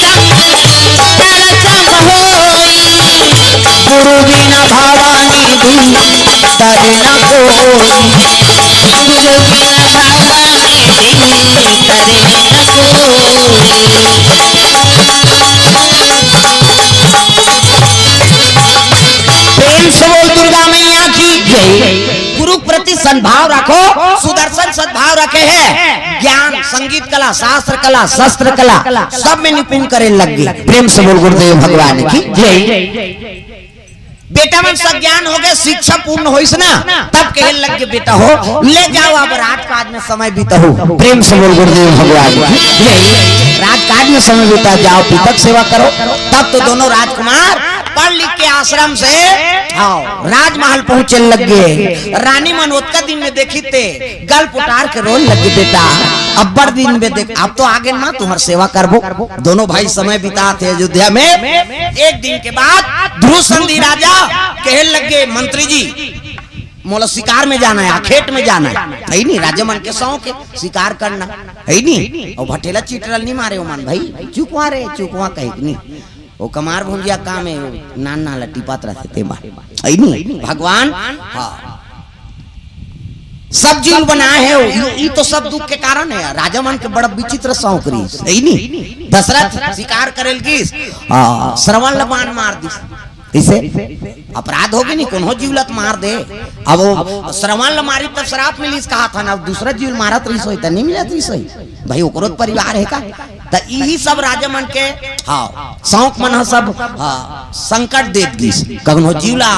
कर काम होई गुरु बिना भवानी दी करे ना कोई गुरु बिना भवानी दी करे ना प्रेम से बोल दुर्गा मैया की जय गुरु प्रति सद्भाव रखो सुदर्शन सद्भाव रखे है ज्ञान संगीत कला शास्त्र कला शस्त्र कला सब में निपुण करे लग गई प्रेम से बोल गुरुदेव भगवान की जय बेटा मन सब ज्ञान हो गए शिक्षा पूर्ण हो ना तब कहे लग गए बेटा हो ले जाओ अब राजकाज में समय बीता हो प्रेम से बोल गुरुदेव भगवान राजकाज में समय बीता जाओ पिता सेवा करो तब तो दोनों राजकुमार पढ़ लिख के आश्रम से आओ राजमहल पहुंचे लग गए रानी मन उतना दिन में देखी थे गल पुटार के रोल लगे बेटा अब्बर दिन में देख अब तो आगे ना तुम्हारी सेवा करबो दोनों भाई समय बिताते अयोध्या में एक दिन के बाद ध्रुव संधि राजा कहे लगे मंत्री जी मोला शिकार में जाना है खेत में जाना है नहीं राजा मन के शौक है शिकार करना है नहीं और भटेला चिटरल नहीं मारे मन भाई चुकवा रे चुकवा कहे नहीं वो कमार भुंजिया काम है नान ना लट्टी पात्र थे आई नहीं भगवान हाँ सब जीव बनाए है ये तो सब दुख के कारण है राजा मन के बड़ा विचित्र शौक रही नहीं दशरथ शिकार करेल गिस श्रवण लबान मार दिस इसे अपराध होगी नहीं कौन हो जीवलत मार दे अब वो श्रवण ल मारी तब श्राप मिली कहा था ना दूसरा जीव मारत रही सोई नहीं मिलत रही सोई भाई ओकरो परिवार है का तो यही सब राजा मन के हाँ शौक मन सब संकट देत गिस कगनो जीवला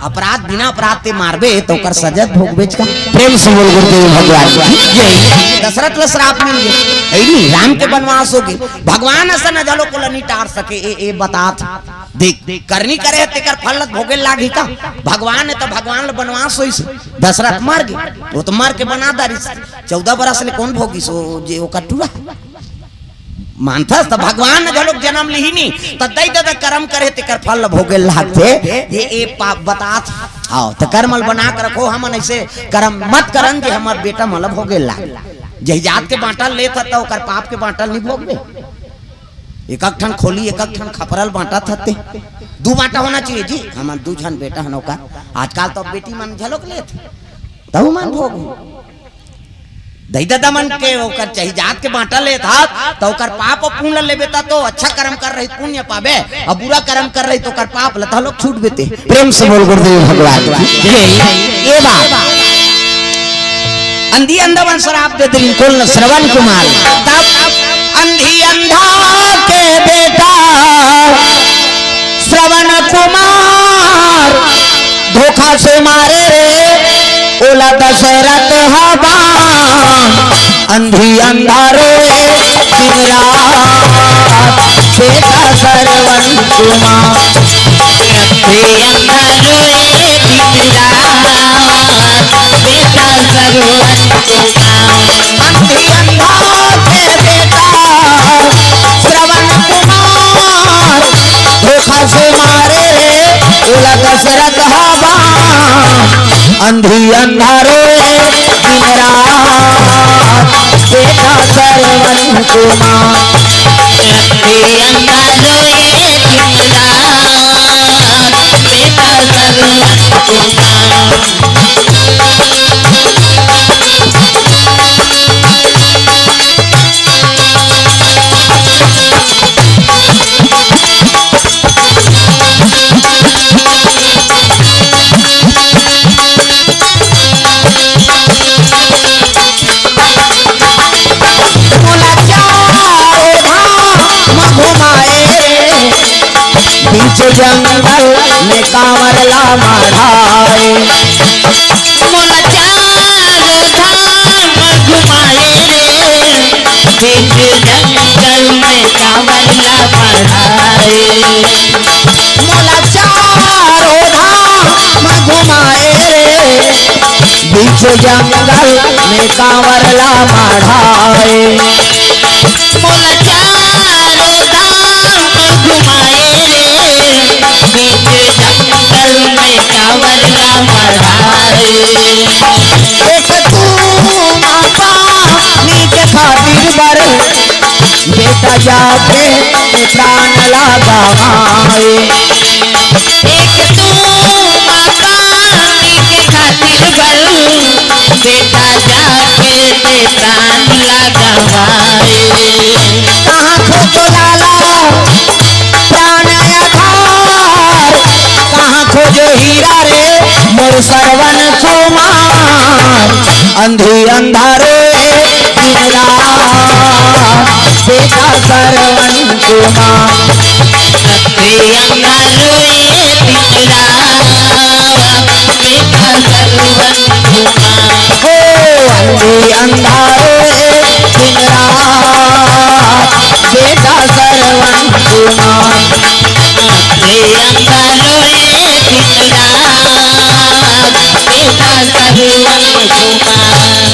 अपराध बिना अपराध ते मारबे तो कर सजा भोगबे का प्रेम से बोल गुरुदेव भगवान जय दशरथ ल श्राप मिल गए है नहीं राम के वनवास हो गए भगवान ऐसा न जलो को नहीं टार सके ए बतात देख करनी करे तेकर फल भोगे लागी का भगवान है तो भगवान ल वनवास होई दशरथ मर गए वो तो मर के बना दारी 14 बरस ले कौन भोगी सो जे ओका टूरा मानता तो भगवान ने जलोग जन्म ली नहीं तो दई दे कर्म करे तेकर फल भोगे लागते ये पाप बतात आओ तो कर्मल बना कर रखो हम ऐसे कर्म मत करन जे हमर बेटा मल भोगे लाग जही जात के बांटल ले था तो कर पाप के बांटल नहीं भोगबे एक ठन खोली एक ठन खपरल बांटा थते दू बांटा होना चाहिए जी हमर दू जन बेटा हनो का आजकल तो बेटी मन झलोक ले तब मन भोग दही दादा मन के ओकर चाहिए जात के बांटा ले था तो ओकर पाप पुण्य लेबे ता तो अच्छा कर्म कर रही पुण्य पावे और बुरा कर्म कर रही तो ओकर पाप लता लोग छूट बेते प्रेम से बोल गुरुदेव भगवान ये बात अंधी अंधा वन शराब दे दिल कुल श्रवण कुमार तब अंधी अंधा के बेटा श्रवण कुमार धोखा से मारे रे ओ बोला दशरथ हवा अंधी अंधारे दिन रात बेटा सरवन कुमार अंधे अंधारे दिन रात बेटा सरवन कुमार अंधी अंधारे बेटा श्रवण कुमार धोखा से मारे बोला दशरथ हवा अंधी अंधारे दिन रात बेटा सरवन कुमार अंधे अंधारे दिन रात बेटा सरवन कुमार बोला चारों धाम घुमाए बीच जंगल में कांवरला मढ़ाए मोला चारों धाम घुमाए रे बीच जंगल में कांवरला मढ़ाए मोला चारों धाम घुमाए बीच जंगल में कांवरला मढ़ाए मोला चारों धाम घुमाए रे बीच जंगल में कांवरला मढ़ाए एक तू माता नीचे खातिर बर बेटा जाके प्राण लगाए एक तू माता के खातिर बल बेटा जाके ते प्राण लगावाए कहाँ खोजो लाला प्राण आधार कहाँ खोजो हीरा रे मोर सरवन कुमार अंधी अंधारे दिन रात बेटा सरवन कुमार अंधे अंधारे दिन रात बेटा सरवन कुमार हो अंधी अंधारे दिन रात बेटा सरवन कुमार अंधे अंधारे दिन रात बेटा सरवन कुमार